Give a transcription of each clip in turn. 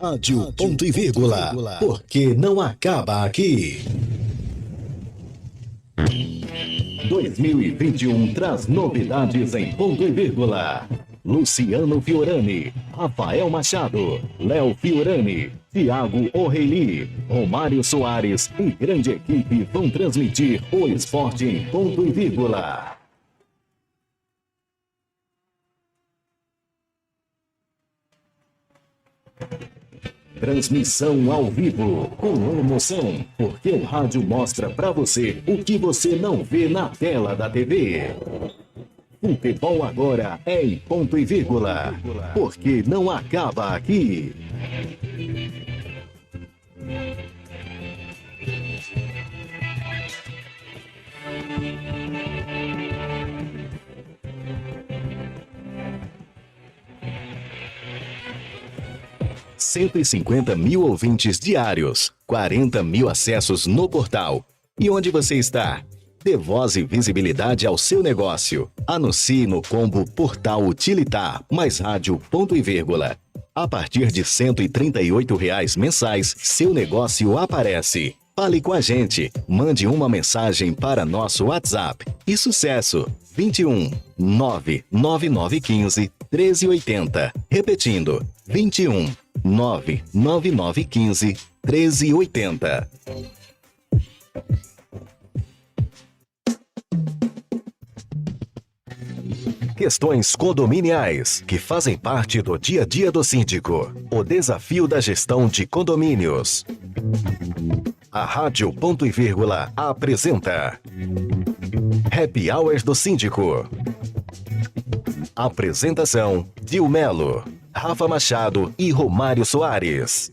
Rádio Ponto e Vírgula, porque não acaba aqui. 2021 traz novidades em ponto e vírgula. Luciano Fiorani, Rafael Machado, Léo Fiorani, Thiago O'Reilly, Romário Soares e grande equipe vão transmitir o esporte em ponto e vírgula. Transmissão ao vivo, com emoção, porque o rádio mostra pra você o que você não vê na tela da TV. Futebol agora é em ponto e vírgula, porque não acaba aqui. $150.000 ouvintes diários, 40 mil acessos no portal. E onde você está? Dê voz e visibilidade ao seu negócio. Anuncie no combo Portal Utilitar mais rádio ponto e vírgula. A partir de R$ 138 mensais, seu negócio aparece. Fale com a gente. Mande uma mensagem para nosso WhatsApp. E sucesso! 21 99915 1380. Repetindo, 21 99915 1380. Questões condominiais que fazem parte do dia a dia do síndico. O desafio da gestão de condomínios. A Rádio Ponto e Vírgula apresenta Happy Hours do Síndico. Apresentação: Dil Melo, Rafa Machado e Romário Soares.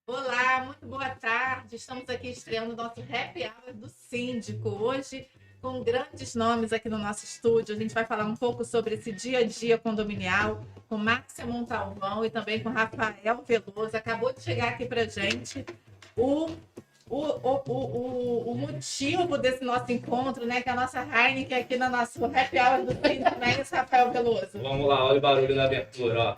Olá, muito boa tarde. Estamos aqui estreando o nosso Happy Hour do Síndico. Hoje, com grandes nomes aqui no nosso estúdio, a gente vai falar um pouco sobre esse dia a dia condominial com Márcia Montalvão e também com Rafael Veloso. Acabou de chegar aqui pra gente o motivo desse nosso encontro, né? Que é a nossa Heineken aqui no nosso Happy Hour do Síndico, né? Isso, Rafael Veloso. Vamos lá, olha o barulho na abertura, ó.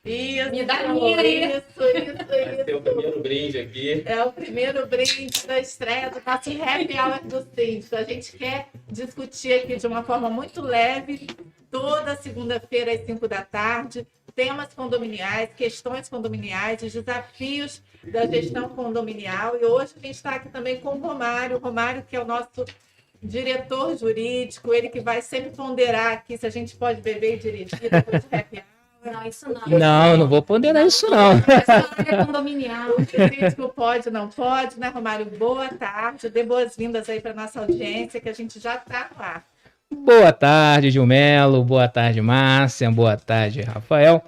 Isso, Me dá a minha aí. Vai ser o primeiro brinde aqui. É o primeiro brinde da estreia do nosso Happy Hour do Síndico. A gente quer discutir aqui de uma forma muito leve, toda segunda-feira às 5 da tarde, temas condominiais, questões condominiais, os desafios da gestão condominial. E hoje a gente está aqui também com o Romário, que é o nosso diretor jurídico, ele que vai sempre ponderar aqui se a gente pode beber e dirigir depois do Happy Hour. Não, isso não. Não, não vou ponderar isso não. Essa área condominial. O síndico pode, não pode, né, Romário? Boa tarde, dê boas-vindas aí para nossa audiência, que a gente já está no ar. Boa tarde, Dil Melo. Boa tarde, Márcia. Boa tarde, Rafael.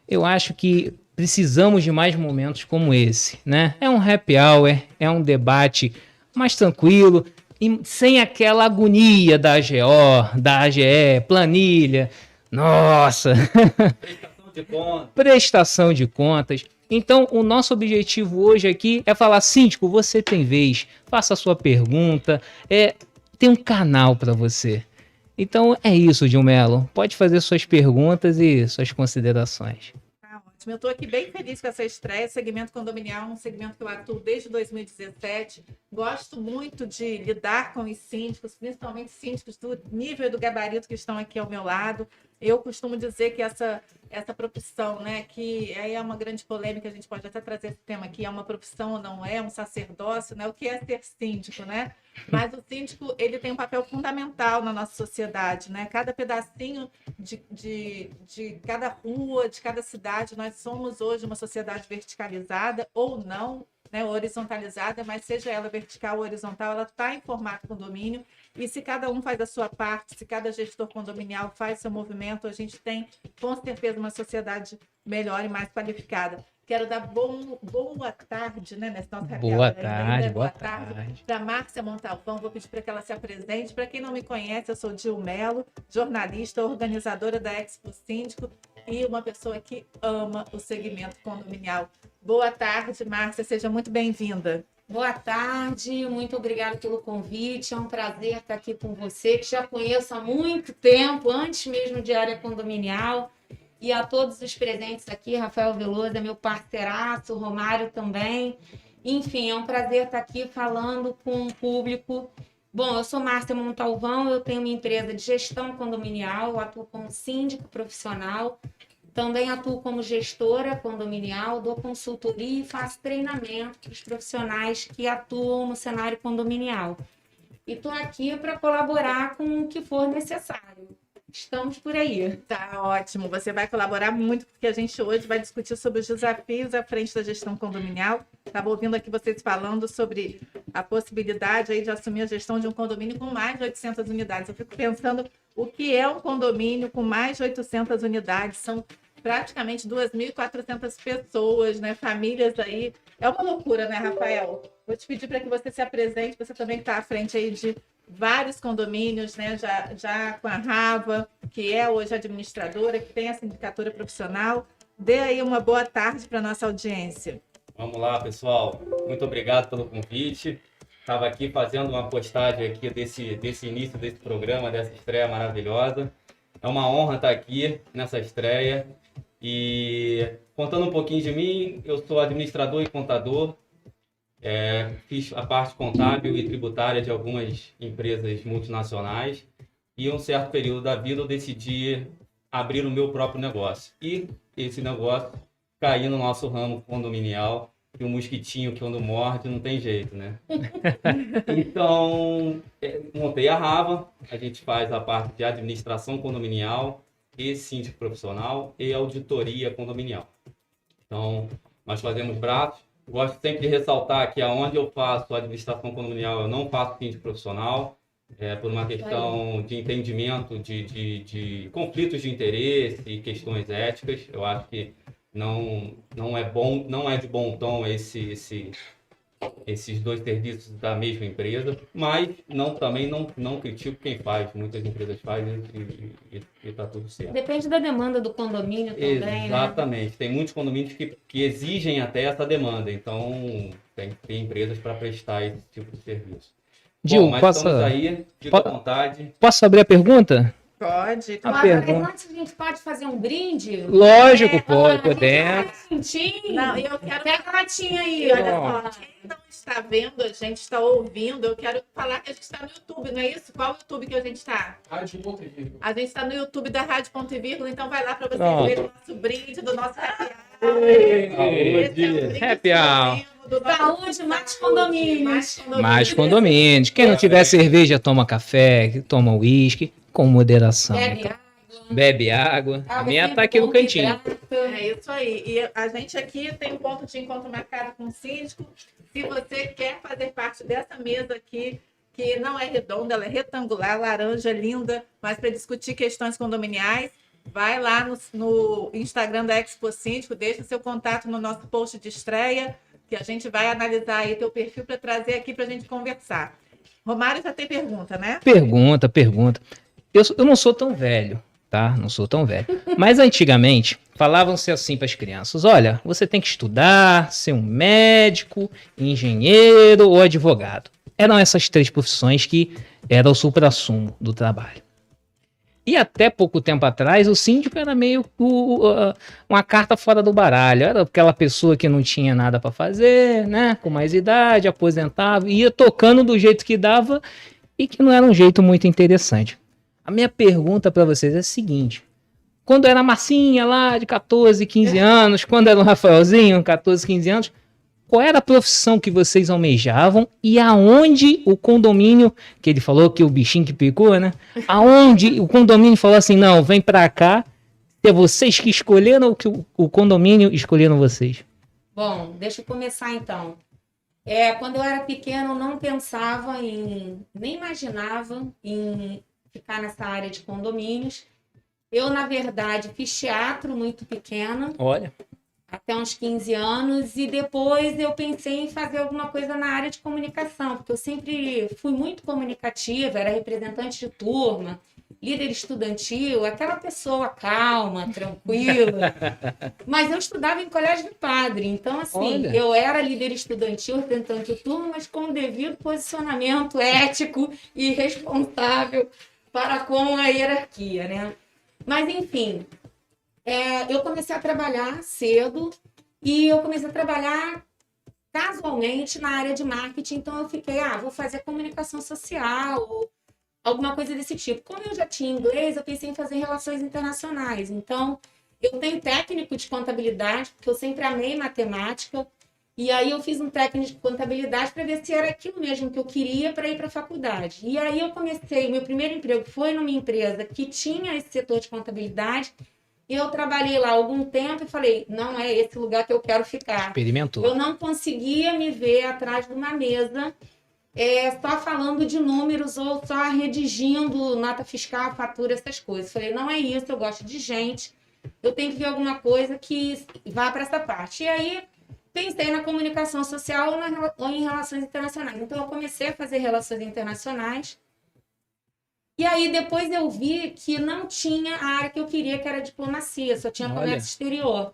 Eu acho que precisamos de mais momentos como esse, né? É um happy hour, é um debate mais tranquilo, e sem aquela agonia da AGO, da AGE, planilha. Nossa! Prestação de conta. Prestação de contas. Então, o nosso objetivo hoje aqui é falar, síndico, você tem vez, faça a sua pergunta, tem um canal para você. Então, é isso, Dil Melo. Pode fazer suas perguntas e suas considerações. Tá ótimo. Eu estou aqui bem feliz com essa estreia. Segmento condominial, um segmento que eu atuo desde 2017. Gosto muito de lidar com os síndicos, principalmente síndicos do nível e do gabarito que estão aqui ao meu lado. Eu costumo dizer que essa profissão, né, que aí é uma grande polêmica, a gente pode até trazer esse tema aqui, é uma profissão ou não é, um sacerdócio, né? O que é ser síndico, né? Mas o síndico, ele tem um papel fundamental na nossa sociedade, né? Cada pedacinho de cada rua, de cada cidade, nós somos hoje uma sociedade verticalizada ou não, né, horizontalizada, mas seja ela vertical ou horizontal, ela está em formato condomínio. E se cada um faz a sua parte, se cada gestor condominial faz seu movimento, a gente tem, com certeza, uma sociedade melhor e mais qualificada. Quero dar boa tarde, né, nesse nosso happy hour. Boa tarde. Para Márcia Montalvão, vou pedir para que ela se apresente. Para quem não me conhece, eu sou Dil Melo, jornalista, organizadora da Expo Síndico. e uma pessoa que ama o segmento condominial. Boa tarde, Márcia, seja muito bem-vinda. Boa tarde, muito obrigada pelo convite. É um prazer estar aqui com você, que já conheço há muito tempo, antes mesmo de área condominial. E a todos os presentes aqui, Rafael Veloso é meu parceiraço, Romário também. Enfim, é um prazer estar aqui falando com o público. Bom, eu sou Márcia Montalvão, eu tenho uma empresa de gestão condominial, eu atuo como síndico profissional, também atuo como gestora condominial, dou consultoria e faço treinamento para os profissionais que atuam no cenário condominial. E estou aqui para colaborar com o que for necessário. Estamos por aí. Tá ótimo, você vai colaborar muito, porque a gente hoje vai discutir sobre os desafios à frente da gestão condominial. Estava ouvindo aqui vocês falando sobre a possibilidade aí de assumir a gestão de um condomínio com mais de 800 unidades. Eu fico pensando o que é um condomínio com mais de 800 unidades. São praticamente 2.400 pessoas, né? Famílias aí. É uma loucura, né, Rafael? Vou te pedir para que você se apresente, você também está à frente aí de vários condomínios, né? Já com a Rava, que é hoje administradora, que tem a sindicatura profissional. Dê aí uma boa tarde para a nossa audiência. Vamos lá, pessoal. Muito obrigado pelo convite. Estava aqui fazendo uma postagem aqui desse início desse programa, dessa estreia maravilhosa. É uma honra estar aqui nessa estreia. E contando um pouquinho de mim, eu sou administrador e contador. Fiz a parte contábil e tributária de algumas empresas multinacionais. E um certo período da vida eu decidi abrir o meu próprio negócio. E esse negócio cair no nosso ramo condominial, que o mosquitinho que quando morde não tem jeito, né? Então, montei a Rava, a gente faz a parte de administração condominial e síndico profissional e auditoria condominial. Então, nós fazemos braços. Gosto sempre de ressaltar que aonde eu faço administração condominial, eu não faço síndico profissional, por uma questão de entendimento de conflitos de interesse e questões éticas. Eu acho que não é bom, não é de bom tom esses dois serviços da mesma empresa, mas também não critico quem faz. Muitas empresas fazem e está tudo certo. Depende da demanda do condomínio também, Exatamente. Né? Tem muitos condomínios que exigem até essa demanda, então tem empresas para prestar esse tipo de serviço. Gil, Bom, mas estamos aí, fica à vontade. Posso abrir a pergunta? Pode, A claro. pergunta. Mas antes a gente pode fazer um brinde? Lógico, podemos. Não, eu quero... Pega a latinha aí, E olha olha só. só, quem não está vendo, a gente está ouvindo, eu quero falar que a gente está no YouTube, não é isso? Qual o YouTube que a gente está? Rádio Ponto e Vírgula. A gente está no YouTube da Rádio Ponto e Vírgula, então vai lá para vocês Pronto. verem o nosso brinde, do nosso happy hour. Saúde. Esse é o brinde Happy hour. exclusivo do nosso- Saúde, mais condomínios. Mais condomínios. Quem não tiver cerveja, toma café, toma uísque, com moderação. Bebe água. Bebe água. A minha tá aqui no cantinho. É isso aí. E a gente aqui tem um ponto de encontro marcado com o síndico. Se você quer fazer parte dessa mesa aqui, que não é redonda, ela é retangular, laranja, linda, mas para discutir questões condominiais, vai lá no Instagram da Expo Síndico, deixa seu contato no nosso post de estreia, que a gente vai analisar aí teu perfil para trazer aqui para a gente conversar. Romário já tem pergunta, né? Pergunta. Eu não sou tão velho, tá? Não sou tão velho. Mas antigamente, falavam-se assim para as crianças: olha, você tem que estudar, ser um médico, engenheiro ou advogado. Eram essas três profissões que eram o suprassumo do trabalho. E até pouco tempo atrás, o síndico era meio uma carta fora do baralho. Era aquela pessoa que não tinha nada para fazer, né? Com mais idade, aposentava, ia tocando do jeito que dava e que não era um jeito muito interessante. A minha pergunta para vocês é a seguinte: quando era a Marcinha lá de 14, 15 anos, quando era o Rafaelzinho, 14, 15 anos, qual era a profissão que vocês almejavam e aonde o condomínio, que ele falou que o bichinho que picou, né? Aonde o condomínio falou assim: não, vem pra cá, é vocês que escolheram ou que o condomínio escolheram vocês? Bom, deixa eu começar então. Quando eu era pequena, eu não pensava nem imaginava em ficar nessa área de condomínios. Eu, na verdade, fiz teatro muito pequena. Olha. Até uns 15 anos, e depois eu pensei em fazer alguma coisa na área de comunicação, porque eu sempre fui muito comunicativa, era representante de turma, líder estudantil, aquela pessoa calma, tranquila. Mas eu estudava em colégio de padre, então assim, Olha. eu era líder estudantil, representante do turno, mas com o devido posicionamento ético e responsável para com a hierarquia, né? Mas enfim, eu comecei a trabalhar cedo e eu comecei a trabalhar casualmente na área de marketing, então eu fiquei, vou fazer comunicação social, ou alguma coisa desse tipo. Como eu já tinha inglês, eu pensei em fazer relações internacionais. Então, eu tenho técnico de contabilidade, porque eu sempre amei matemática, e aí eu fiz um técnico de contabilidade para ver se era aquilo mesmo que eu queria para ir para a faculdade. E aí eu comecei, meu primeiro emprego foi numa empresa que tinha esse setor de contabilidade, e eu trabalhei lá algum tempo e falei, não é esse lugar que eu quero ficar. Experimentou. Eu não conseguia me ver atrás de uma mesa só falando de números ou só redigindo nota fiscal, fatura, essas coisas. Falei, não é isso, eu gosto de gente, eu tenho que ver alguma coisa que vá para essa parte. E aí pensei na comunicação social ou em relações internacionais. Então eu comecei a fazer relações internacionais. E aí depois eu vi que não tinha a área que eu queria, que era diplomacia, só tinha comércio exterior.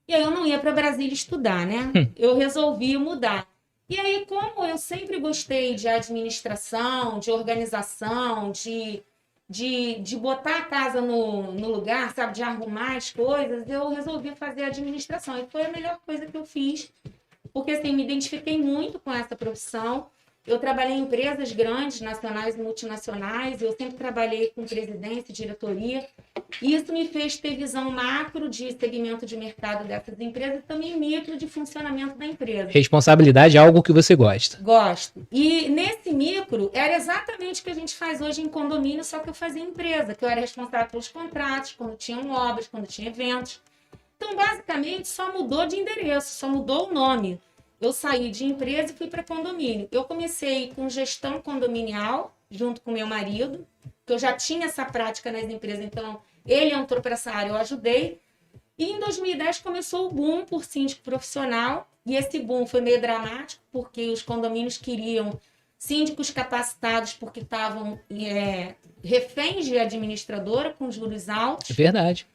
E aí eu não ia para Brasília estudar, né? Eu resolvi mudar. E aí, como eu sempre gostei de administração, de organização, de botar a casa no lugar, sabe, de arrumar as coisas, eu resolvi fazer administração. E foi a melhor coisa que eu fiz, porque assim, me identifiquei muito com essa profissão. Eu trabalhei em empresas grandes, nacionais e multinacionais, eu sempre trabalhei com presidência e diretoria. E isso me fez ter visão macro de segmento de mercado dessas empresas e também micro de funcionamento da empresa. Responsabilidade é algo que você gosta. Gosto. E nesse micro, era exatamente o que a gente faz hoje em condomínio, só que eu fazia em empresa, que eu era responsável pelos contratos, quando tinham obras, quando tinha eventos. Então, basicamente, só mudou de endereço, só mudou o nome. Eu saí de empresa e fui para condomínio. Eu comecei com gestão condominial, junto com meu marido, que eu já tinha essa prática nas empresas, então ele entrou para essa área, eu ajudei. E em 2010 começou o boom por síndico profissional, e esse boom foi meio dramático, porque os condomínios queriam síndicos capacitados porque estavam reféns de administradora com juros altos. É verdade.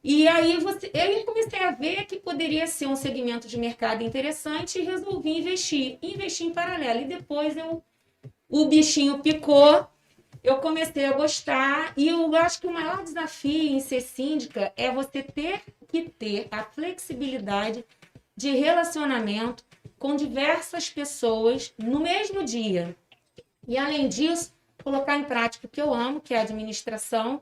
E aí eu comecei a ver que poderia ser um segmento de mercado interessante e resolvi investir. Investi em paralelo. E depois o bichinho picou, eu comecei a gostar. E eu acho que o maior desafio em ser síndica é você ter que ter a flexibilidade de relacionamento com diversas pessoas no mesmo dia. E além disso, colocar em prática o que eu amo, que é a administração,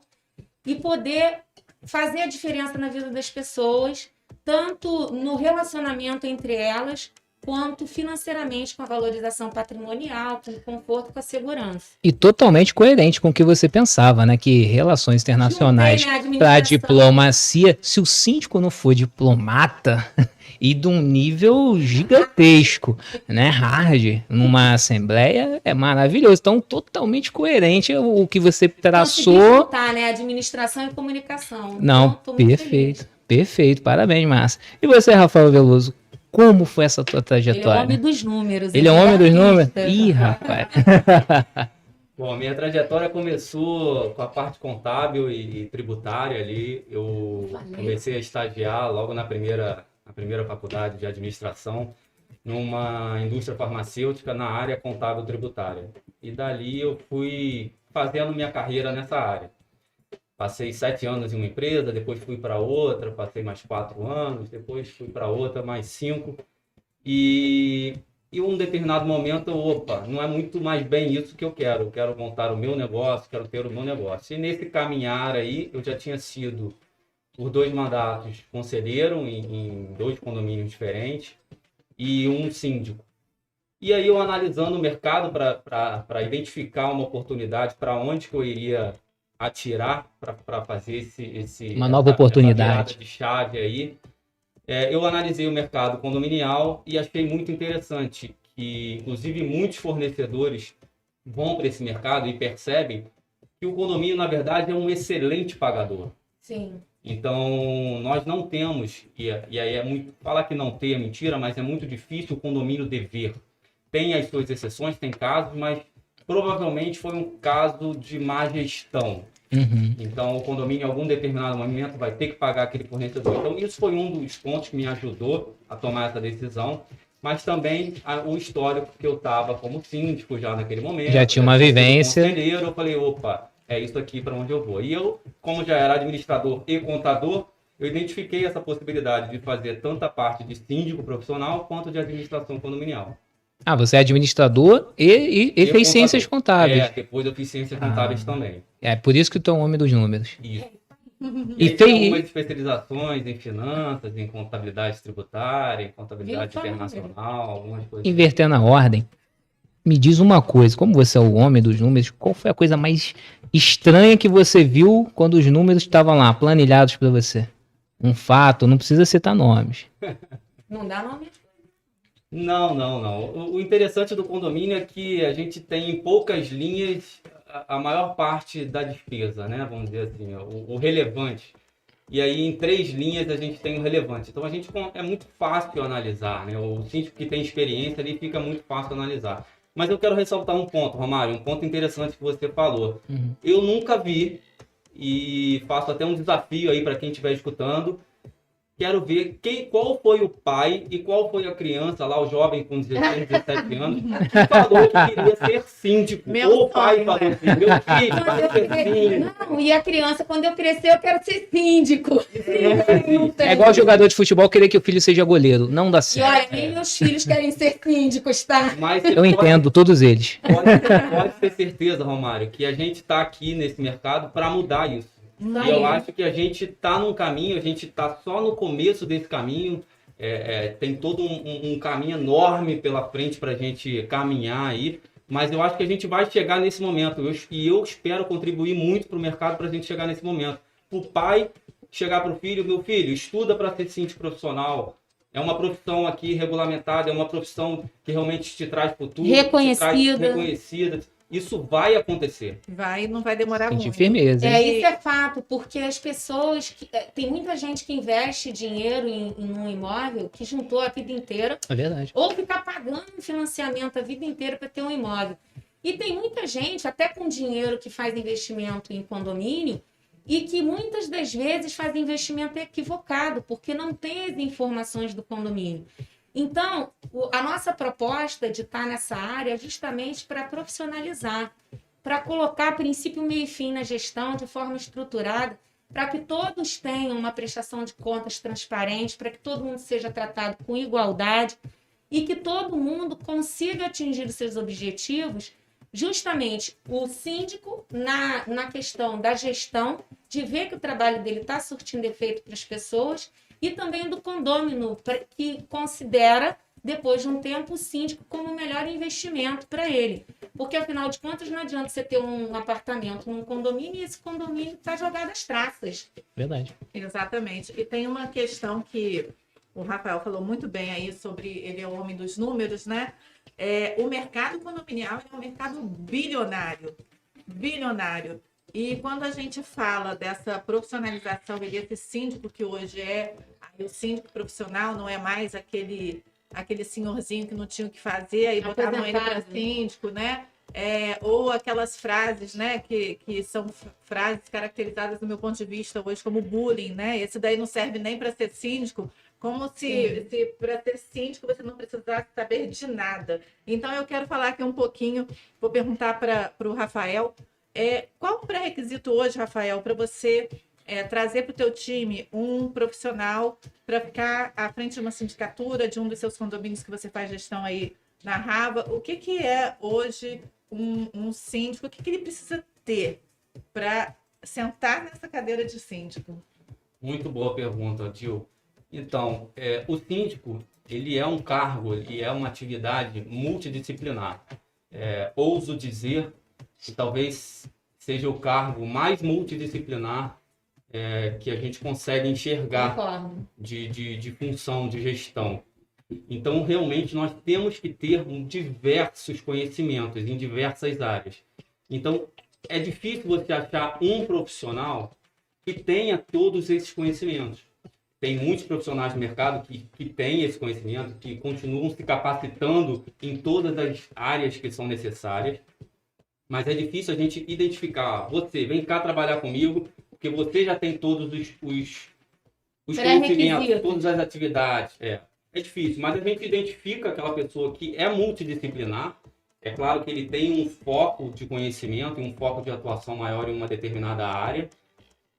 e poder fazer a diferença na vida das pessoas, tanto no relacionamento entre elas, quanto financeiramente com a valorização patrimonial, com o conforto, com a segurança. E totalmente coerente com o que você pensava, né? Que relações internacionais para diplomacia, se o síndico não for diplomata e de um nível gigantesco, né? Hard, numa assembleia, é maravilhoso. Então, totalmente coerente o que você traçou. Juntar, né? Administração e comunicação. Não, então, perfeito. Perfeito, parabéns, Márcia. E você, Rafael Veloso? Como foi essa tua trajetória? Ele é homem dos números. Ele é homem dos números? Ih, rapaz. Bom, a minha trajetória começou com a parte contábil e tributária ali. Eu comecei a estagiar logo na primeira faculdade de administração, numa indústria farmacêutica na área contábil tributária. E dali eu fui fazendo minha carreira nessa área. Passei 7 anos em uma empresa, depois fui para outra, passei mais 4 anos, depois fui para outra, mais 5. E em um determinado momento, não é muito mais bem isso que eu quero montar o meu negócio, quero ter o meu negócio. E nesse caminhar aí, eu já tinha sido, por 2 mandatos, conselheiro em 2 condomínios diferentes e um síndico. E aí eu analisando o mercado para identificar uma oportunidade, para onde que eu iria atirar para fazer uma nova oportunidade de chave aí. Eu analisei o mercado condominial e achei muito interessante que, inclusive, muitos fornecedores vão para esse mercado e percebem que o condomínio, na verdade, é um excelente pagador. Sim. Então, nós não temos, e aí é muito, falar que não tem é mentira, mas é muito difícil o condomínio dever. Tem as suas exceções, tem casos, mas provavelmente foi um caso de má gestão. Uhum. Então, o condomínio, em algum determinado momento, vai ter que pagar aquele fornecedor. Então, isso foi um dos pontos que me ajudou a tomar essa decisão, mas também o histórico que eu estava como síndico já naquele momento. Já tinha uma sido vivência. Conselheiro, eu falei, opa, é isso aqui para onde eu vou. E eu, como já era administrador e contador, eu identifiquei essa possibilidade de fazer tanto a parte de síndico profissional quanto de administração condominial. Ah, você é administrador e fez contador. ciências contábeis. Depois eu fiz ciências contábeis também. É por isso que tu é um homem dos números. Isso. E E tem- tem algumas especializações em finanças, em contabilidade tributária, em contabilidade Viu? internacional, algumas coisas. Invertendo a ordem, me diz uma coisa, como você é o homem dos números, qual foi a coisa mais estranha que você viu quando os números estavam lá, planilhados para você? Um fato, não precisa citar nomes. Não dá nome. Não. O interessante do condomínio é que a gente tem em poucas linhas a maior parte da despesa, né? Vamos dizer assim, o relevante. E aí em 3 linhas a gente tem o relevante. Então é muito fácil analisar, né? O síndico que tem experiência ali fica muito fácil analisar. Mas eu quero ressaltar um ponto, Romário, um ponto interessante que você falou. Uhum. Eu nunca vi, e faço até um desafio aí para quem estiver escutando, quero ver qual foi o pai e qual foi a criança lá, o jovem com 16, 17 anos, que falou que queria ser síndico. Meu Ou o pai sonho, falou né? assim, meu filho, Quando vai eu ser cre- síndico. Não, e a criança, quando eu crescer, eu quero ser síndico. Não tem. É igual jogador de futebol querer que o filho seja goleiro. Não dá E certo. olha, nem meus filhos querem ser síndicos, tá? Mas você Eu entendo, todos eles. Pode ter certeza, Romário, que a gente está aqui nesse mercado para mudar isso. E eu acho que a gente está num caminho, a gente está só no começo desse caminho, tem todo um caminho enorme pela frente para a gente caminhar aí, mas eu acho que a gente vai chegar nesse momento, e eu espero contribuir muito para o mercado para a gente chegar nesse momento. O pai chegar para o filho, meu filho, estuda para ser síndico profissional, é uma profissão aqui regulamentada, é uma profissão que realmente te traz futuro, Reconhecida. te traz reconhecida. Isso vai acontecer. Não vai demorar Senti muito. firmeza. hein? Isso é fato, porque as pessoas. Tem muita gente que investe dinheiro em um imóvel que juntou a vida inteira, É verdade. ou ficar pagando um financiamento a vida inteira para ter um imóvel. E tem muita gente, até com dinheiro, que faz investimento em condomínio e que muitas das vezes faz investimento equivocado, porque não tem as informações do condomínio. Então, a nossa proposta de estar nessa área é justamente para profissionalizar, para colocar princípio, meio e fim na gestão de forma estruturada, para que todos tenham uma prestação de contas transparente, para que todo mundo seja tratado com igualdade e que todo mundo consiga atingir os seus objetivos, justamente o síndico na questão da gestão, de ver que o trabalho dele está surtindo efeito para as pessoas, e também do condômino, que considera, depois de um tempo, o síndico como o melhor investimento para ele. Porque, afinal de contas, não adianta você ter um apartamento num condomínio e esse condomínio está jogado às traças. Verdade. Exatamente. E tem uma questão que o Rafael falou muito bem aí sobre ele é o homem dos números, né? O mercado condominial é um mercado bilionário. Bilionário. E quando a gente fala dessa profissionalização e desse síndico que hoje o síndico profissional não é mais aquele senhorzinho que não tinha o que fazer e botavam ele para síndico, né? Ou aquelas frases, né, que são frases caracterizadas do meu ponto de vista hoje como bullying, né? Esse daí não serve nem para ser síndico, como se para ser síndico você não precisasse saber de nada. Então eu quero falar aqui um pouquinho, vou perguntar para o Rafael, qual o pré-requisito hoje, Rafael, para você trazer para o teu time um profissional para ficar à frente de uma sindicatura, de um dos seus condomínios que você faz gestão aí na Rava? O que é hoje um síndico? O que ele precisa ter para sentar nessa cadeira de síndico? Muito boa pergunta, Gil. Então, o síndico, ele é um cargo, ele é uma atividade multidisciplinar. Ouso dizer que talvez seja o cargo mais multidisciplinar que a gente consegue enxergar de função, de gestão. Então, realmente, nós temos que ter diversos conhecimentos em diversas áreas. Então, é difícil você achar um profissional que tenha todos esses conhecimentos. Tem muitos profissionais do mercado que têm esse conhecimento, que continuam se capacitando em todas as áreas que são necessárias, Mas é difícil a gente identificar. Você, vem cá trabalhar comigo, porque você já tem todos os conhecimentos, todas as atividades. É difícil, mas a gente identifica aquela pessoa que é multidisciplinar. É claro que ele tem um foco de conhecimento e um foco de atuação maior em uma determinada área,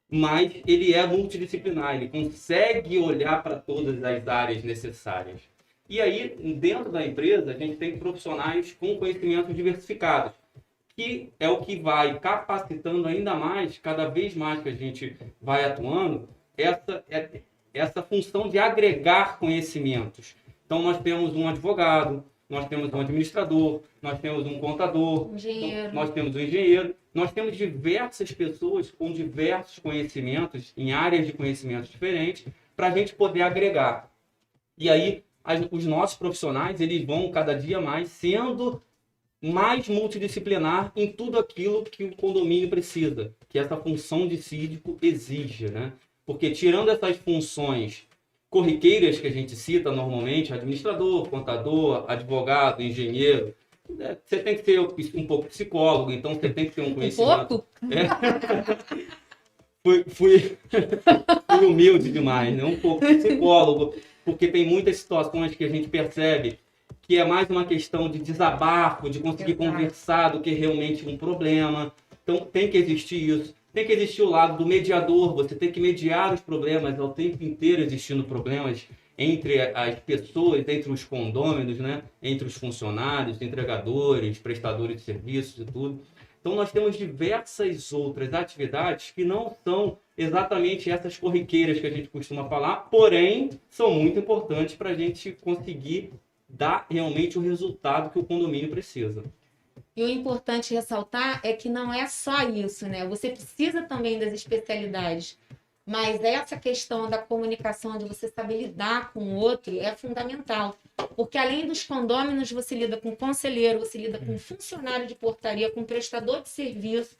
mas ele é multidisciplinar, ele consegue olhar para todas as áreas necessárias. E aí, dentro da empresa, a gente tem profissionais com conhecimentos diversificados, que é o que vai capacitando ainda mais, cada vez mais que a gente vai atuando, essa função de agregar conhecimentos. Então, nós temos um advogado, nós temos um administrador, nós temos um contador, nós temos um engenheiro, nós temos diversas pessoas com diversos conhecimentos, em áreas de conhecimentos diferentes, para a gente poder agregar. E aí, os nossos profissionais, eles vão cada dia mais sendo mais multidisciplinar em tudo aquilo que o condomínio precisa, que essa função de síndico exige, né? Porque tirando essas funções corriqueiras que a gente cita normalmente, administrador, contador, advogado, engenheiro, você tem que ser um pouco psicólogo, então você tem que ter um conhecimento... Fui humilde demais, né? Um pouco psicólogo, porque tem muitas situações que a gente percebe que é mais uma questão de desabafo, de conseguir conversar do que realmente um problema. Então tem que existir isso. Tem que existir o lado do mediador, você tem que mediar os problemas, ao tempo inteiro existindo problemas entre as pessoas, entre os condôminos, né? Entre os funcionários, entregadores, prestadores de serviços e tudo. Então nós temos diversas outras atividades que não são exatamente essas corriqueiras que a gente costuma falar, porém são muito importantes para a gente conseguir dar realmente o resultado que o condomínio precisa. E o importante ressaltar é que não é só isso, né? Você precisa também das especialidades, mas essa questão da comunicação, de você saber lidar com o outro, é fundamental. Porque além dos condôminos, você lida com conselheiro, você lida com funcionário de portaria, com prestador de serviço.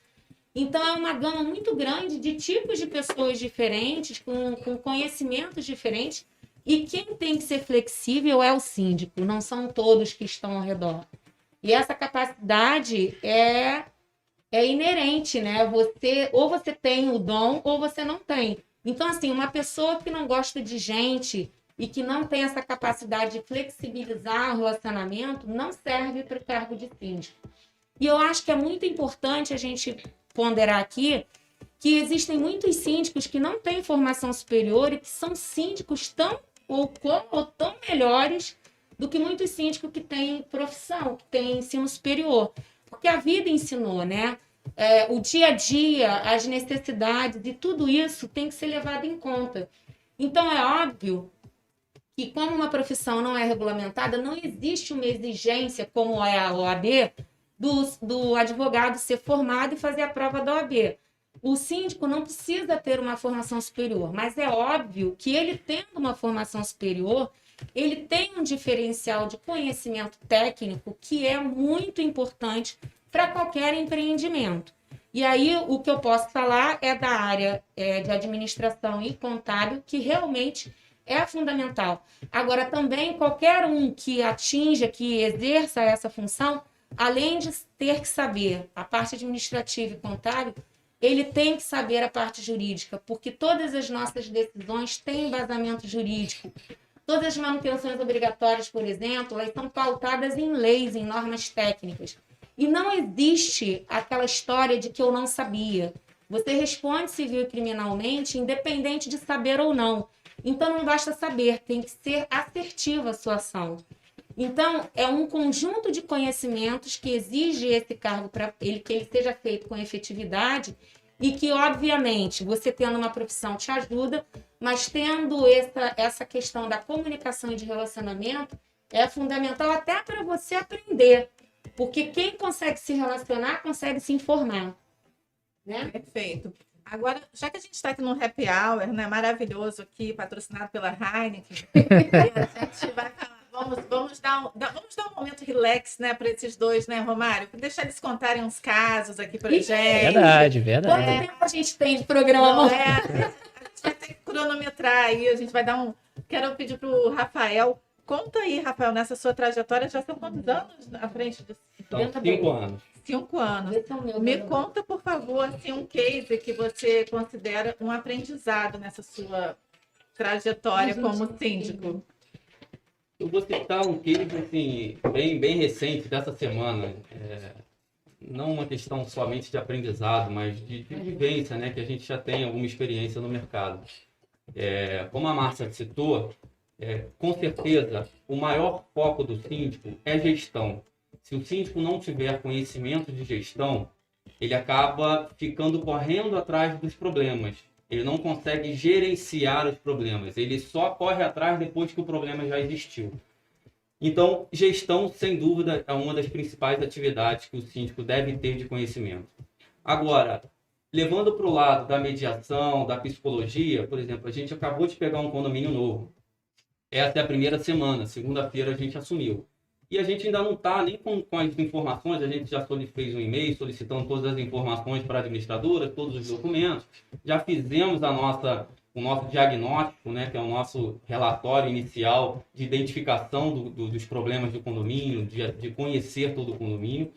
Então, é uma gama muito grande de tipos de pessoas diferentes, com conhecimentos diferentes. E quem tem que ser flexível é o síndico, não são todos que estão ao redor. E essa capacidade é inerente, né? Ou você tem o dom, ou você não tem. Então, assim, uma pessoa que não gosta de gente e que não tem essa capacidade de flexibilizar o relacionamento, não serve para o cargo de síndico. E eu acho que é muito importante a gente ponderar aqui que existem muitos síndicos que não têm formação superior e que são síndicos tão melhores do que muitos síndicos que têm profissão, que têm ensino superior. Porque a vida ensinou, né? O dia a dia, as necessidades e tudo isso tem que ser levado em conta. Então, é óbvio que, como uma profissão não é regulamentada, não existe uma exigência, como é a OAB, do advogado ser formado e fazer a prova da OAB. O síndico não precisa ter uma formação superior, mas é óbvio que ele tendo uma formação superior, ele tem um diferencial de conhecimento técnico que é muito importante para qualquer empreendimento. E aí, o que eu posso falar é da área de administração e contábil, que realmente é fundamental. Agora, também, qualquer um que atinja, que exerça essa função, além de ter que saber a parte administrativa e contábil, ele tem que saber a parte jurídica, porque todas as nossas decisões têm embasamento jurídico. Todas as manutenções obrigatórias, por exemplo, elas são pautadas em leis, em normas técnicas. E não existe aquela história de que eu não sabia. Você responde civil e criminalmente, independente de saber ou não. Então, não basta saber, tem que ser assertiva a sua ação. Então, é um conjunto de conhecimentos que exige esse cargo para que ele seja feito com efetividade e que, obviamente, você tendo uma profissão te ajuda, mas tendo essa questão da comunicação e de relacionamento é fundamental até para você aprender, porque quem consegue se relacionar, consegue se informar. Né? Perfeito. Agora, já que a gente está aqui no Happy Hour, né, maravilhoso aqui, patrocinado pela Heineken, a gente vai falar. Vamos dar um momento relax, né, para esses dois, né, Romário? Deixar eles contarem uns casos aqui para gente. Verdade. Quanto tempo a gente tem de programa? A gente vai ter que cronometrar aí, a gente vai dar um... Quero pedir para o Rafael. Conta aí, Rafael, nessa sua trajetória, já são quantos anos à frente disso? Então, 5 anos. 5 anos. Esse é o meu Me problema. conta, por favor, assim, um case que você considera um aprendizado nessa sua trajetória como síndico. Eu vou citar um case assim, bem recente dessa semana. Não uma questão somente de aprendizado, mas de vivência, né? Que a gente já tem alguma experiência no mercado. Como a Márcia citou, com certeza o maior foco do síndico é gestão. Se o síndico não tiver conhecimento de gestão, ele acaba ficando correndo atrás dos problemas. Ele não consegue gerenciar os problemas. Ele só corre atrás depois que o problema já existiu. Então, gestão, sem dúvida, é uma das principais atividades que o síndico deve ter de conhecimento. Agora, levando para o lado da mediação, da psicologia, por exemplo, a gente acabou de pegar um condomínio novo. Essa é a primeira semana, segunda-feira a gente assumiu. E a gente ainda não está nem com as informações, a gente já fez um e-mail solicitando todas as informações para a administradora, todos os documentos. Já fizemos o nosso diagnóstico, né, que é o nosso relatório inicial de identificação dos problemas do condomínio, de conhecer todo o condomínio.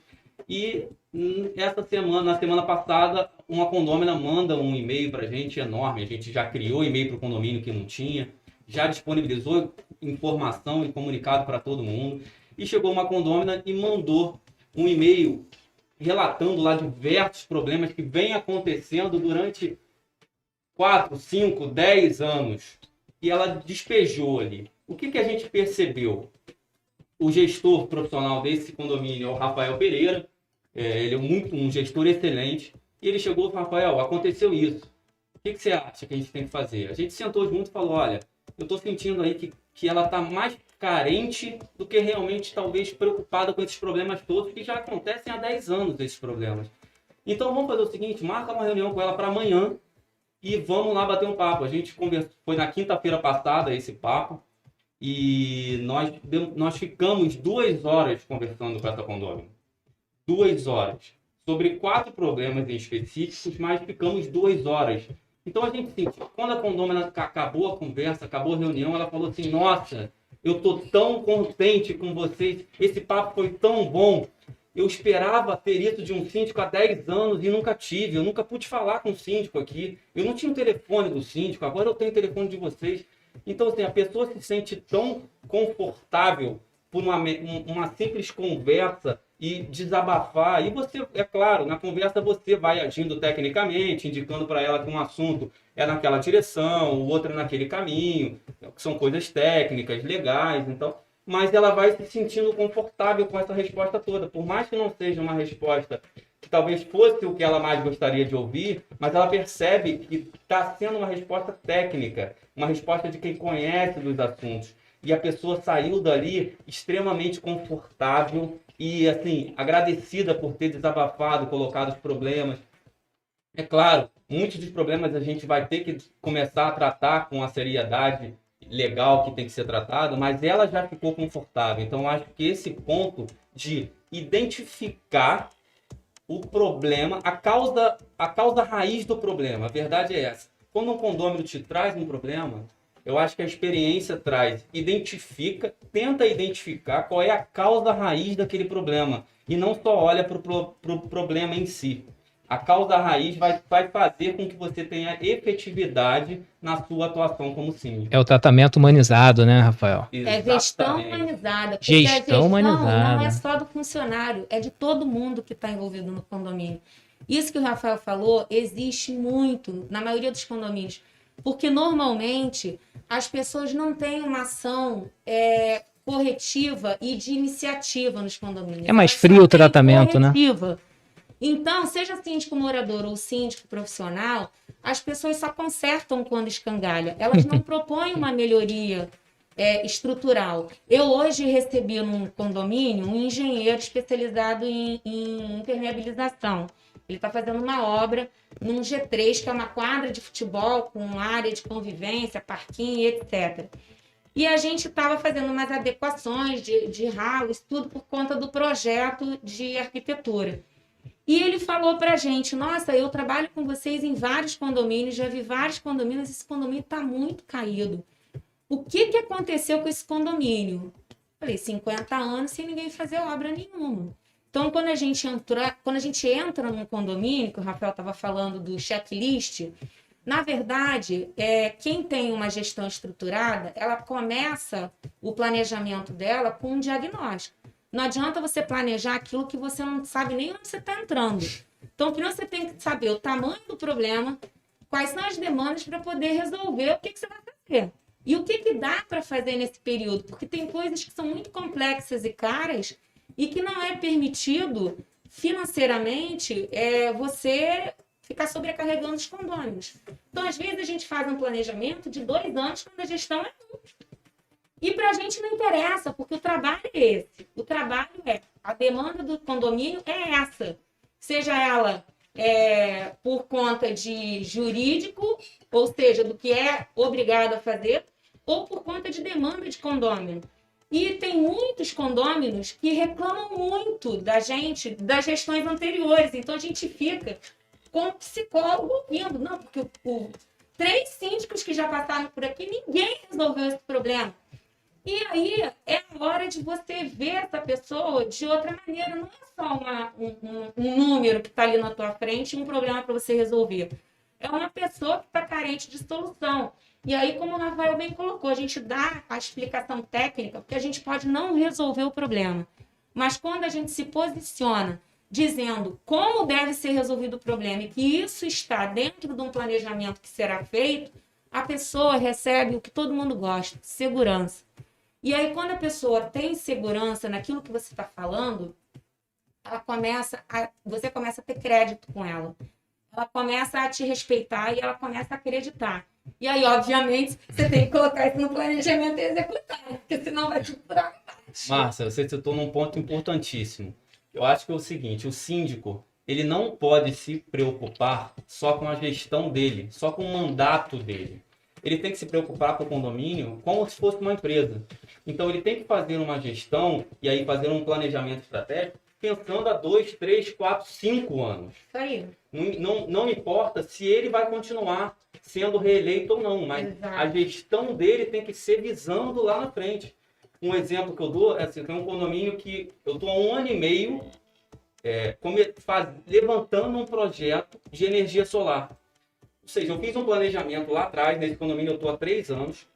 E na semana passada, uma condômina manda um e-mail para a gente enorme. A gente já criou e-mail para o condomínio que não tinha, já disponibilizou informação e comunicado para todo mundo. E chegou uma condômina e mandou um e-mail relatando lá diversos problemas que vêm acontecendo durante 4, 5, 10 anos. E ela despejou ali. O que a gente percebeu? O gestor profissional desse condomínio é o Rafael Pereira. Ele é um gestor excelente. E ele chegou e falou: Rafael, aconteceu isso. O que você acha que a gente tem que fazer? A gente sentou junto e falou: olha, eu estou sentindo aí que ela está mais carente do que realmente talvez preocupada com esses problemas todos que já acontecem há 10 anos, esses problemas. Então vamos fazer o seguinte, marca uma reunião com ela para amanhã e vamos lá bater um papo. A gente conversou, foi na quinta-feira passada esse papo, e nós ficamos 2 horas conversando com essa condômina. 2 horas. Sobre 4 problemas em específicos, mas ficamos 2 horas. Então a gente sentiu, quando a condômina acabou a conversa, acabou a reunião, ela falou assim: nossa, eu estou tão contente com vocês, esse papo foi tão bom. Eu esperava ter isso de um síndico há 10 anos e nunca tive, eu nunca pude falar com o síndico aqui. Eu não tinha o telefone do síndico, agora eu tenho o telefone de vocês. Então, assim, a pessoa se sente tão confortável por uma simples conversa e desabafar. E você, é claro, na conversa você vai agindo tecnicamente, indicando para ela que um assunto é naquela direção, o outro é naquele caminho, que são coisas técnicas, legais, então... Mas ela vai se sentindo confortável com essa resposta toda. Por mais que não seja uma resposta que talvez fosse o que ela mais gostaria de ouvir, mas ela percebe que está sendo uma resposta técnica, uma resposta de quem conhece dos assuntos. E a pessoa saiu dali extremamente confortável e, assim, agradecida por ter desabafado, colocado os problemas. É claro, muitos dos problemas a gente vai ter que começar a tratar com a seriedade legal que tem que ser tratado, mas ela já ficou confortável. Então, acho que esse ponto de identificar o problema, a causa raiz do problema, a verdade é essa. Quando um condômino te traz um problema, eu acho que a experiência tenta identificar qual é a causa raiz daquele problema e não só olha para o problema em si. A causa raiz vai fazer com que você tenha efetividade na sua atuação como síndico. É o tratamento humanizado, né, Rafael? É gestão humanizada. Porque Gestão a gestão humanizada. não é só do funcionário, é de todo mundo que está envolvido no condomínio. Isso que o Rafael falou existe muito na maioria dos condomínios. Porque normalmente as pessoas não têm uma ação corretiva e de iniciativa nos condomínios. É mais Elas frio só o têm tratamento, né? corretiva. Então, seja síndico morador ou síndico profissional, as pessoas só consertam quando escangalha. Elas não propõem uma melhoria estrutural. Eu hoje recebi num condomínio um engenheiro especializado em impermeabilização. Ele está fazendo uma obra num G3, que é uma quadra de futebol com área de convivência, parquinho, etc. E a gente estava fazendo umas adequações de ralos, tudo por conta do projeto de arquitetura. E ele falou para a gente: nossa, eu trabalho com vocês em vários condomínios, já vi vários condomínios, esse condomínio está muito caído. O que aconteceu com esse condomínio? Falei, 50 anos sem ninguém fazer obra nenhuma. Então, quando a gente entra num condomínio, que o Rafael estava falando do checklist, na verdade, quem tem uma gestão estruturada, ela começa o planejamento dela com um diagnóstico. Não adianta você planejar aquilo que você não sabe nem onde você está entrando. Então, primeiro você tem que saber o tamanho do problema, quais são as demandas para poder resolver o que você vai fazer. E o que dá para fazer nesse período? Porque tem coisas que são muito complexas e caras e que não é permitido financeiramente você ficar sobrecarregando os condôminos. Então, às vezes, a gente faz um planejamento de 2 anos quando a gestão é 1. E para a gente não interessa, porque o trabalho é esse. O trabalho a demanda do condomínio é essa. Seja ela por conta de jurídico, ou seja, do que é obrigado a fazer, ou por conta de demanda de condômino. E tem muitos condôminos que reclamam muito da gente, das gestões anteriores. Então, a gente fica com o psicólogo ouvindo. Não, porque 3 síndicos que já passaram por aqui, ninguém resolveu esse problema. E aí, é a hora de você ver essa pessoa de outra maneira. Não é só um número que está ali na tua frente e um problema para você resolver. É uma pessoa que está carente de solução. E aí, como o Rafael bem colocou, a gente dá a explicação técnica, porque a gente pode não resolver o problema. Mas quando a gente se posiciona dizendo como deve ser resolvido o problema e que isso está dentro de um planejamento que será feito, a pessoa recebe o que todo mundo gosta, segurança. E aí, quando a pessoa tem segurança naquilo que você está falando, você começa a ter crédito com ela. Ela começa a te respeitar e ela começa a acreditar. E aí, obviamente, você tem que colocar isso no planejamento e executar, porque senão vai te furar. Márcia, você citou num ponto importantíssimo. Eu acho que é o seguinte, o síndico, ele não pode se preocupar só com a gestão dele, só com o mandato dele. Ele tem que se preocupar com o condomínio como se fosse uma empresa. Então, ele tem que fazer uma gestão e aí fazer um planejamento estratégico pensando a 2, 3, 4, 5 anos. Isso aí. Não importa se ele vai continuar sendo reeleito ou não, mas Exato. a gestão dele tem que ser visando lá na frente. Um exemplo que eu dou é assim, tem um condomínio que eu estou há 1 ano e meio levantando um projeto de energia solar. Ou seja, eu fiz um planejamento lá atrás, nesse condomínio eu estou há 3 anos,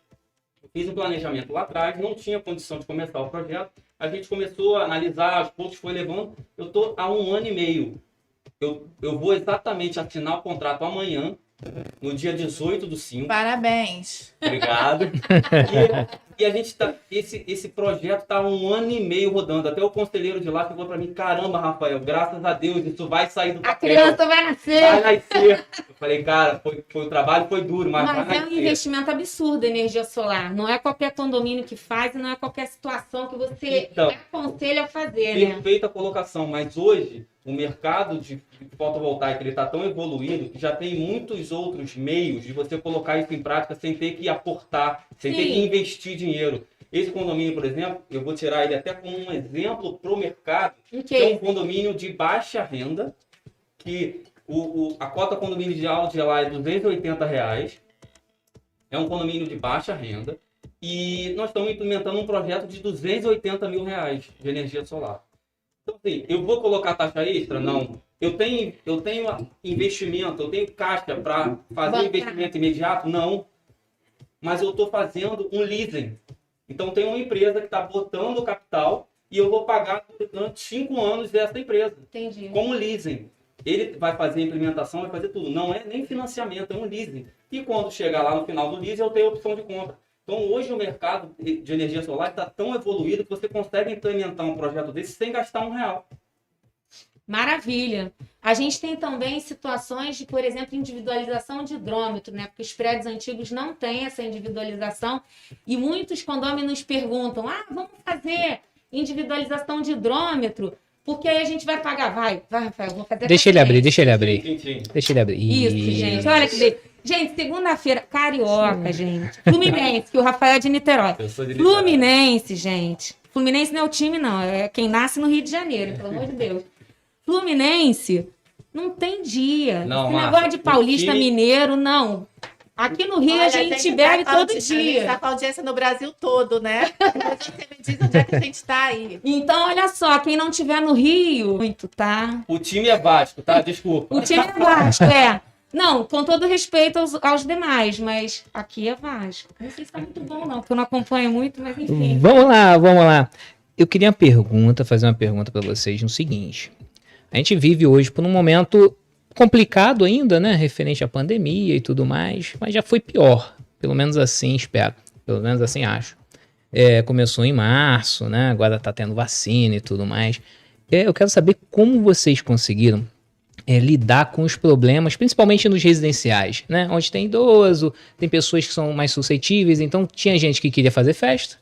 eu fiz um planejamento lá atrás, não tinha condição de começar o projeto, a gente começou a analisar, aos poucos foi levando, eu estou há 1 ano e meio. Eu vou exatamente assinar o contrato amanhã, no dia 18/5. Parabéns. Obrigado. E a gente tá. Esse projeto tá 1 ano e meio rodando. Até o conselheiro de lá falou para mim: caramba, Rafael, graças a Deus, isso vai sair do papel. A criança vai nascer. Vai nascer. Eu falei, cara, o trabalho foi duro, mas vai Mas é um nascer. investimento absurdo a energia solar. Não é qualquer condomínio que faz e não é qualquer situação que você aconselha a fazer, né? Perfeita colocação, mas hoje o mercado de fotovoltaica ele está tão evoluído que já tem muitos outros meios de você colocar isso em prática sem ter que aportar, sem ter que investir dinheiro. Esse condomínio, por exemplo, eu vou tirar ele até como um exemplo para o mercado, que é um condomínio de baixa renda, que a cota condominial de lá é R$280, é um condomínio de baixa renda, e nós estamos implementando um projeto de R$280 mil de energia solar. Então, assim, eu vou colocar taxa extra? Não. Eu tenho investimento, eu tenho caixa para fazer investimento imediato? Não. Mas eu estou fazendo um leasing. Então, tem uma empresa que está botando o capital e eu vou pagar durante 5 anos dessa empresa. Entendi. Como leasing. Ele vai fazer a implementação, vai fazer tudo. Não é nem financiamento, é um leasing. E quando chegar lá no final do leasing, eu tenho a opção de compra. Então, hoje o mercado de energia solar está tão evoluído que você consegue implementar um projeto desse sem gastar R$1. Maravilha. A gente tem também situações de, por exemplo, individualização de hidrômetro, né? Porque os prédios antigos não têm essa individualização e muitos condôminos perguntam, vamos fazer individualização de hidrômetro, porque aí a gente vai pagar. Vai, Rafael, vou fazer. Deixa ele abrir. Sim. Deixa ele abrir. Isso, gente. Olha que delícia. Gente, segunda-feira, carioca, gente. Fluminense, que o Rafael é de Niterói. Eu sou de Niterói. Fluminense, gente. Fluminense não é o time, não. É quem nasce no Rio de Janeiro, pelo amor de Deus. Fluminense não tem dia. Não, Esse Márcia, negócio de paulista, o time- mineiro, não. Aqui no Rio Olha, a gente tá bebe com todo A gente tá dia. com audiência no Brasil todo, né? Depois você me diz onde é que a gente tá aí. Então, olha só, quem não tiver no Rio, muito, tá? O time é Vasco, tá? Desculpa. O time é Vasco, é. Não, com todo respeito aos demais, mas aqui é Vasco. Não sei se tá muito bom, não, porque eu não acompanho muito, mas enfim. Vamos lá, vamos lá. Eu queria fazer uma pergunta para vocês no seguinte. A gente vive hoje por um momento complicado ainda, né? Referente à pandemia e tudo mais, mas já foi pior. Pelo menos assim espero. Pelo menos assim acho. Começou em março, né? Agora tá tendo vacina e tudo mais. Eu quero saber como vocês conseguiram lidar com os problemas, principalmente nos residenciais, né? Onde tem idoso, tem pessoas que são mais suscetíveis. Então tinha gente que queria fazer festa.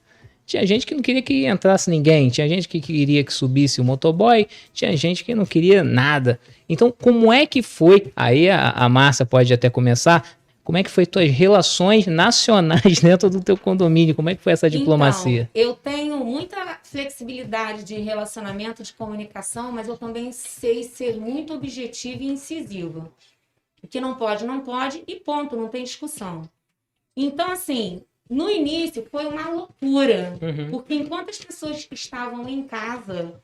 Tinha gente que não queria que entrasse ninguém, tinha gente que queria que subisse o motoboy, tinha gente que não queria nada. Então, como é que foi? Aí a Márcia pode até começar. Como é que foi tuas relações nacionais dentro do teu condomínio? Como é que foi essa diplomacia? Então, eu tenho muita flexibilidade de relacionamento, de comunicação, mas eu também sei ser muito objetiva e incisiva. O que não pode, não pode, e ponto, não tem discussão. Então, assim, no início foi uma loucura, porque enquanto as pessoas estavam em casa,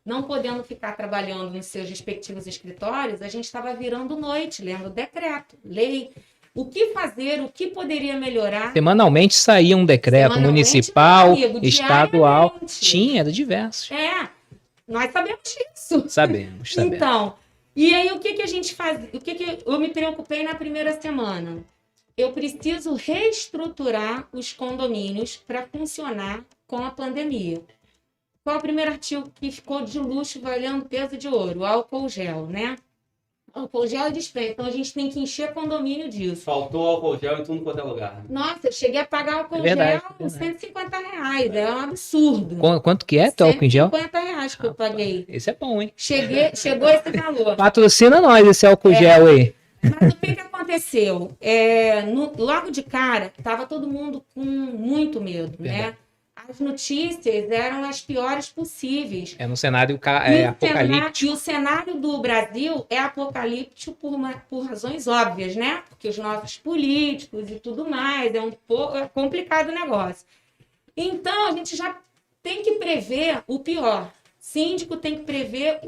não podendo ficar trabalhando nos seus respectivos escritórios, a gente estava virando noite, lendo decreto, lei, o que fazer, o que poderia melhorar. Semanalmente saía um decreto Semanalmente, municipal, meu amigo, estadual. diariamente. Tinha, era diversos. Nós sabemos disso. Sabemos. Então, e aí o que a gente faz? O que eu me preocupei na primeira semana? Eu preciso reestruturar os condomínios para funcionar com a pandemia. Qual é o primeiro artigo que ficou de luxo valendo peso de ouro? O álcool gel, né? Álcool gel e dispensa. Então a gente tem que encher condomínio disso. Faltou álcool gel em tudo quanto é lugar. Nossa, eu cheguei a pagar álcool verdade, gel R$150. É um absurdo. Quanto que é teu álcool em gel? R$150 que eu paguei. Esse é bom, hein? Chegou esse valor. Patrocina nós esse álcool gel aí. Mas o que aconteceu? Logo de cara, estava todo mundo com muito medo, né? As notícias eram as piores possíveis. No cenário apocalíptico. E o cenário do Brasil é apocalíptico por razões óbvias, né? Porque os nossos políticos e tudo mais, é complicado o negócio. Então, a gente já tem que prever o pior. Síndico tem que prever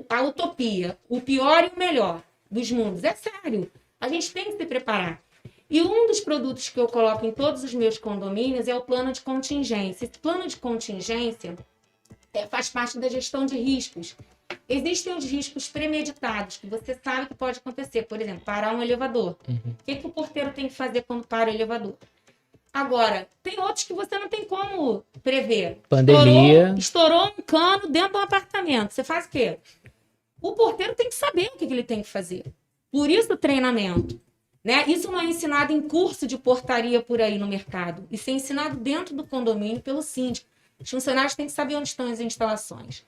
a utopia, o pior e o melhor dos mundos. É sério, a gente tem que se preparar. E um dos produtos que eu coloco em todos os meus condomínios é o plano de contingência. Esse plano de contingência faz parte da gestão de riscos. Existem os riscos premeditados, que você sabe que pode acontecer. Por exemplo, parar um elevador. O que o porteiro tem que fazer quando para o elevador? Agora, tem outros que você não tem como prever. Pandemia. Estourou um cano dentro do apartamento. Você faz o quê? O porteiro tem que saber o que ele tem que fazer. Por isso o treinamento. Né? Isso não é ensinado em curso de portaria por aí no mercado. Isso é ensinado dentro do condomínio pelo síndico. Os funcionários têm que saber onde estão as instalações.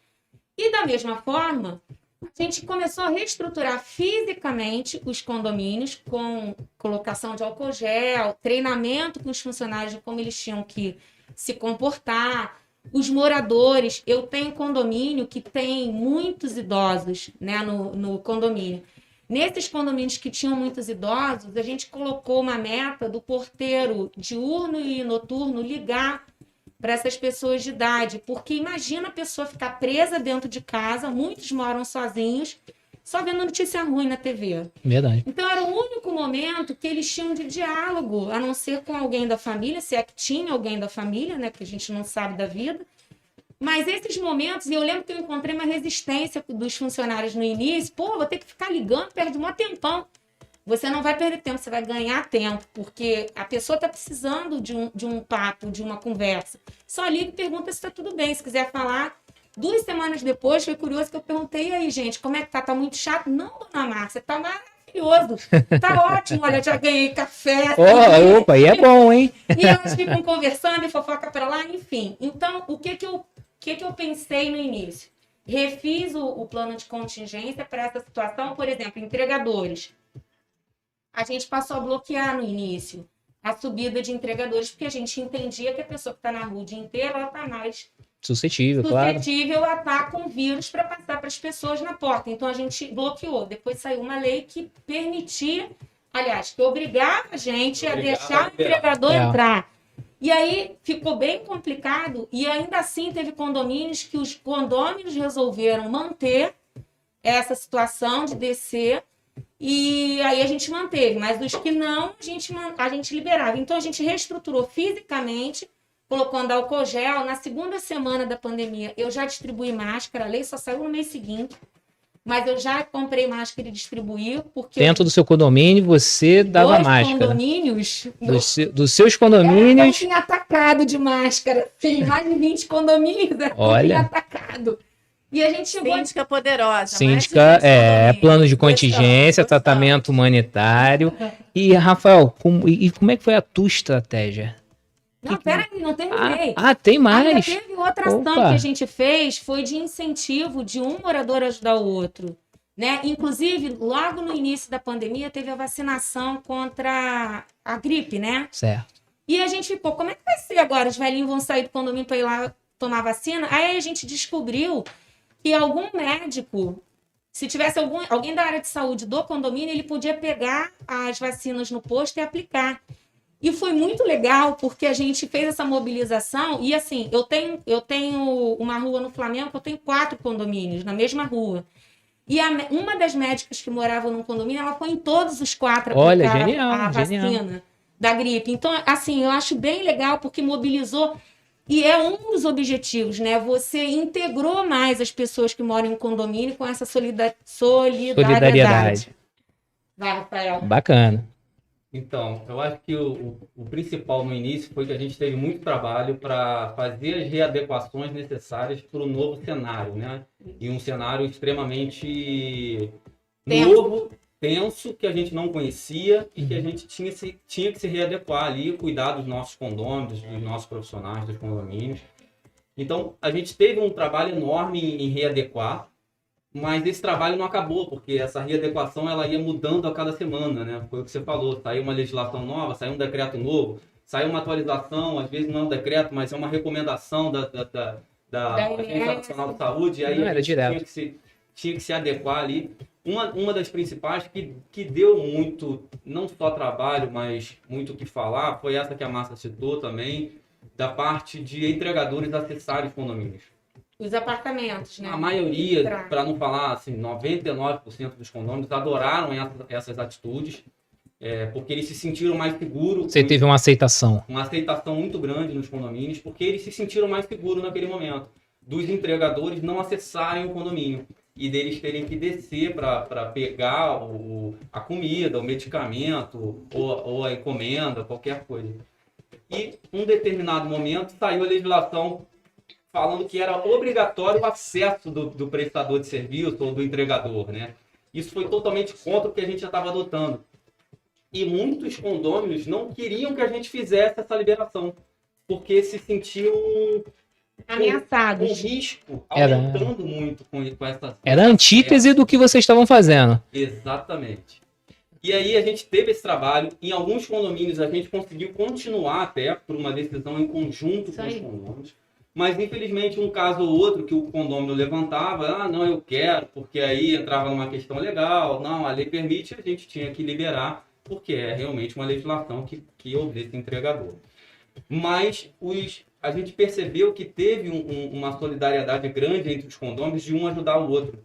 E da mesma forma, a gente começou a reestruturar fisicamente os condomínios com colocação de álcool gel, treinamento com os funcionários de como eles tinham que se comportar. Os moradores, eu tenho condomínio que tem muitos idosos, né, no condomínio. Nesses condomínios que tinham muitos idosos, a gente colocou uma meta do porteiro diurno e noturno ligar para essas pessoas de idade. Porque imagina a pessoa ficar presa dentro de casa, muitos moram sozinhos, só vendo notícia ruim na TV. Verdade. Então era o único momento que eles tinham de diálogo, a não ser com alguém da família, se é que tinha alguém da família, né, que a gente não sabe da vida. Mas esses momentos, e eu lembro que eu encontrei uma resistência dos funcionários no início, vou ter que ficar ligando, perde um tempão. Você não vai perder tempo, você vai ganhar tempo, porque a pessoa está precisando de um papo, de uma conversa. Só liga e pergunta se está tudo bem. Se quiser falar, 2 semanas depois, foi curioso que eu perguntei, e aí, gente, como é que tá? Tá muito chato? Não, dona Márcia, tá maravilhoso. Tá ótimo, olha, já ganhei café. Opa, e é bom, hein? E elas ficam conversando e fofoca para lá, enfim. Então, o que eu pensei no início? Refiz o plano de contingência para essa situação, por exemplo, entregadores. A gente passou a bloquear no início a subida de entregadores, porque a gente entendia que a pessoa que está na rua o dia inteiro, ela está mais suscetível claro. A estar com vírus para passar para as pessoas na porta. Então, a gente bloqueou. Depois saiu uma lei que permitia aliás, que obrigava a gente a Obrigava deixar a o entregador É. entrar. E aí ficou bem complicado e ainda assim teve condomínios que os condôminos resolveram manter essa situação de descer e aí a gente manteve, mas os que não, a gente liberava. Então a gente reestruturou fisicamente, colocando álcool gel. Na segunda semana da pandemia, eu já distribuí máscara, a lei só saiu no mês seguinte, mas eu já comprei máscara e distribuí, porque Dentro do seu condomínio, você dava dois máscara. condomínios, Dos seus era condomínios. em atacado de máscara. Sim, mais de 20 condomínios era Olha. em atacado. E a gente chegou... Síndica poderosa. Síndica, mais de 20 condomínios. plano de Gostamos, contingência, gostamos. tratamento humanitário. E, Rafael, como é que foi a tua estratégia? Não, peraí, não terminei. Tem Ainda mais. teve outra ação Opa. que a gente fez, foi de incentivo de um morador ajudar o outro. Né? Inclusive, logo no início da pandemia, teve a vacinação contra a gripe, né? Certo. E a gente ficou, como é que vai ser agora? Os velhinhos vão sair do condomínio para ir lá tomar vacina? Aí a gente descobriu que algum médico, se tivesse alguém da área de saúde do condomínio, ele podia pegar as vacinas no posto e aplicar. E foi muito legal, porque a gente fez essa mobilização. E assim, eu tenho uma rua no Flamengo, eu tenho 4 condomínios na mesma rua. E uma das médicas que morava num condomínio, ela foi em todos os 4 Olha, aplicar genial, a genial. vacina da gripe. Então, assim, eu acho bem legal, porque mobilizou. E é um dos objetivos, né? Você integrou mais as pessoas que moram em condomínio com essa solidariedade. Vai, Rafael. Bacana. Então, eu acho que o principal no início foi que a gente teve muito trabalho para fazer as readequações necessárias para o novo cenário, né? E um cenário extremamente novo, tenso, que a gente não conhecia e que a gente tinha que se readequar ali, cuidar dos nossos condôminos, dos nossos profissionais, dos condomínios. Então, a gente teve um trabalho enorme em readequar, mas esse trabalho não acabou, porque essa readequação ela ia mudando a cada semana, né? Foi o que você falou, saiu uma legislação nova, saiu um decreto novo, saiu uma atualização, às vezes não é um decreto, mas é uma recomendação da Agência Nacional de Saúde, e aí a gente tinha que se adequar ali. Uma das principais que deu muito, não só trabalho, mas muito o que falar, foi essa que a Márcia citou também, da parte de entregadores acessarem os condomínios. Os apartamentos, né? A maioria, para não falar assim, 99% dos condomínios adoraram essas atitudes, porque eles se sentiram mais seguros. Você teve uma aceitação. Uma aceitação muito grande nos condomínios, porque eles se sentiram mais seguros naquele momento. Dos entregadores não acessarem o condomínio e deles terem que descer para pegar a comida, o medicamento ou a encomenda, qualquer coisa. E em um determinado momento saiu a legislação falando que era obrigatório o acesso do prestador de serviço ou do entregador, né? Isso foi totalmente contra o que a gente já estava adotando. E muitos condôminos não queriam que a gente fizesse essa liberação, porque se sentiam ameaçados. Um risco aumentando muito com essa... Era a antítese do que vocês estavam fazendo. Exatamente. E aí a gente teve esse trabalho. Em alguns condomínios a gente conseguiu continuar até por uma decisão em conjunto com os condôminos. Mas, infelizmente, um caso ou outro que o condômino levantava, não, eu quero, porque aí entrava numa questão legal, não, a lei permite, a gente tinha que liberar, porque é realmente uma legislação que obriga o entregador. Mas a gente percebeu que teve uma solidariedade grande entre os condôminos de um ajudar o outro.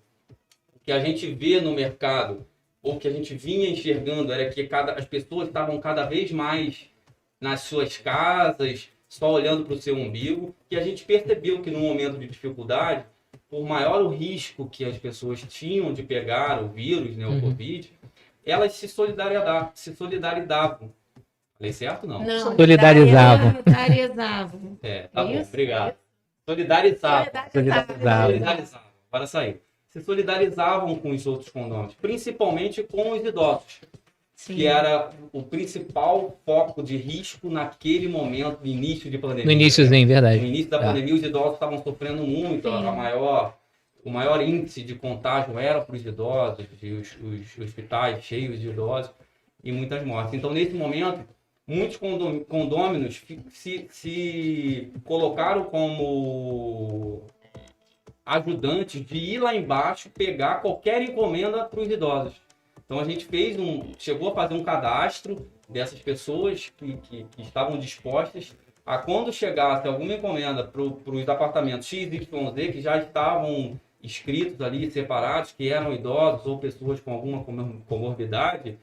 O que a gente vê no mercado, ou que a gente vinha enxergando, era que as pessoas estavam cada vez mais nas suas casas, só olhando para o seu umbigo, e a gente percebeu que no momento de dificuldade, por maior o risco que as pessoas tinham de pegar o vírus, né, o Covid, elas se solidarizavam. Falei certo, não? Não, solidarizavam. Tá bom, obrigado. Solidarizavam. Agora saiu. Se solidarizavam com os outros condôminos, principalmente com os idosos. Sim. Que era o principal foco de risco naquele momento, no início de pandemia. No iníciozinho, verdade. No início da pandemia, os idosos estavam sofrendo muito. O maior índice de contágio era para os idosos, os hospitais cheios de idosos e muitas mortes. Então, nesse momento, muitos condôminos se colocaram como ajudantes de ir lá embaixo, pegar qualquer encomenda para os idosos. Então a gente chegou a fazer um cadastro dessas pessoas que estavam dispostas a, quando chegasse alguma encomenda para os apartamentos XYZ, que já estavam inscritos ali, separados, que eram idosos ou pessoas com alguma comorbidade,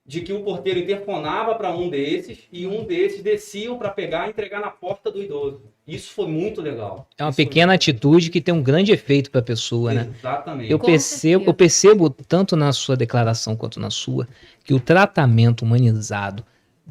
de que o porteiro interfonava para um desses e um desses desciam para pegar e entregar na porta do idoso. Isso foi muito legal. É uma pequena atitude que tem um grande efeito para a pessoa, né? Exatamente. Eu percebo, tanto na sua declaração quanto na sua, que o tratamento humanizado,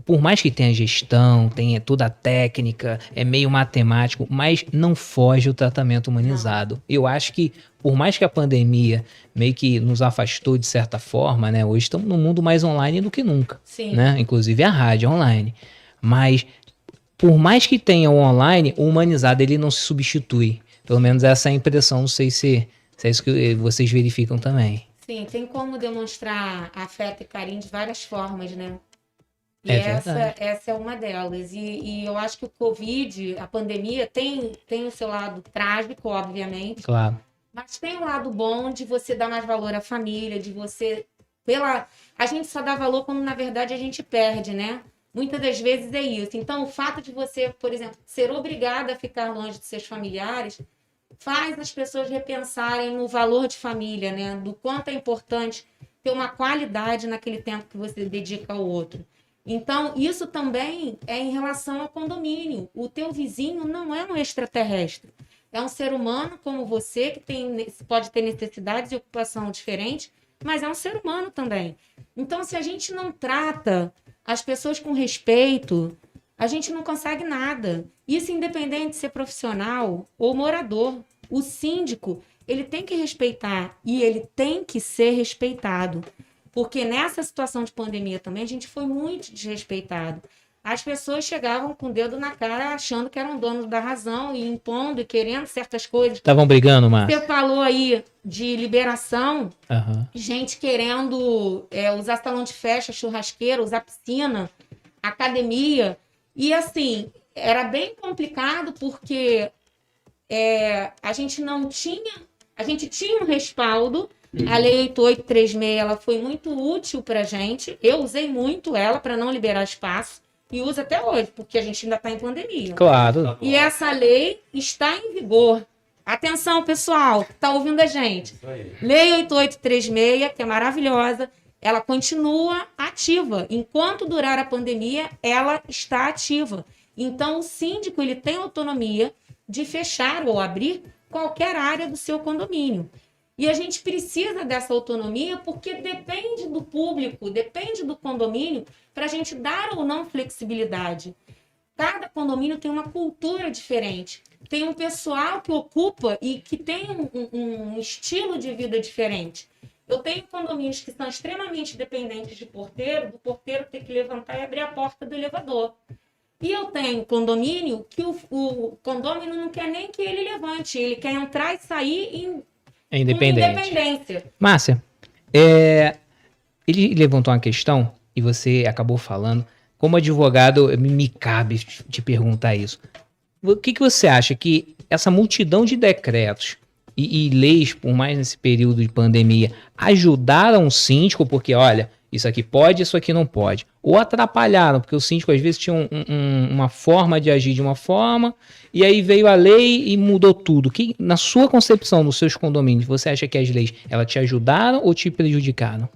por mais que tenha gestão, tenha toda a técnica, é meio matemático, mas não foge o tratamento humanizado. Eu acho que, por mais que a pandemia meio que nos afastou de certa forma, né? Hoje estamos num mundo mais online do que nunca, Sim. né? Inclusive a rádio online. Mas, por mais que tenha o online, o humanizado ele não se substitui. Pelo menos essa é a impressão, não sei se é isso que vocês verificam também. Sim, tem como demonstrar afeto e carinho de várias formas, né? E É essa é uma delas. E eu acho que o Covid, a pandemia, tem o seu lado trágico, obviamente, Claro. mas tem um lado bom de você dar mais valor à família, de você... A gente só dá valor quando, na verdade, a gente perde, né? Muitas das vezes é isso. Então, o fato de você, por exemplo, ser obrigada a ficar longe de seus familiares faz as pessoas repensarem no valor de família, né? Do quanto é importante ter uma qualidade naquele tempo que você dedica ao outro. Então, isso também é em relação ao condomínio. O teu vizinho não é um extraterrestre. É um ser humano como você, que pode ter necessidades e ocupação diferentes, mas é um ser humano também. Então, se a gente não trata as pessoas com respeito, a gente não consegue nada. Isso independente de ser profissional ou morador. O síndico, ele tem que respeitar e ele tem que ser respeitado. Porque nessa situação de pandemia também, a gente foi muito desrespeitado. As pessoas chegavam com o dedo na cara achando que eram donos da razão e impondo e querendo certas coisas. Estavam brigando, Márcio? Você falou aí de liberação, Aham. gente querendo usar salão de festa, churrasqueira, usar piscina, academia. E assim, era bem complicado porque a gente tinha um respaldo. A Lei 8836 ela foi muito útil para a gente. Eu usei muito ela para não liberar espaço e uso até hoje, porque a gente ainda está em pandemia. Claro. E essa lei está em vigor. Atenção, pessoal, que está ouvindo a gente. Isso aí. Lei 8836, que é maravilhosa, ela continua ativa. Enquanto durar a pandemia, ela está ativa. Então, o síndico ele tem autonomia de fechar ou abrir qualquer área do seu condomínio. E a gente precisa dessa autonomia porque depende do público, depende do condomínio para a gente dar ou não flexibilidade. Cada condomínio tem uma cultura diferente. Tem um pessoal que ocupa e que tem um estilo de vida diferente. Eu tenho condomínios que são extremamente dependentes de porteiro, do porteiro ter que levantar e abrir a porta do elevador. E eu tenho condomínio que o condomínio não quer nem que ele levante, ele quer entrar e sair É independente. independência. Márcia, ele levantou uma questão e você acabou falando. Como advogado, me cabe te perguntar isso. O que você acha que essa multidão de decretos e leis, por mais nesse período de pandemia, ajudaram o síndico? Porque, olha, isso aqui pode, isso aqui não pode. Ou atrapalharam, porque o síndico às vezes tinha uma forma de agir de uma forma, e aí veio a lei e mudou tudo. Que, na sua concepção, nos seus condomínios, você acha que as leis elas te ajudaram ou te prejudicaram?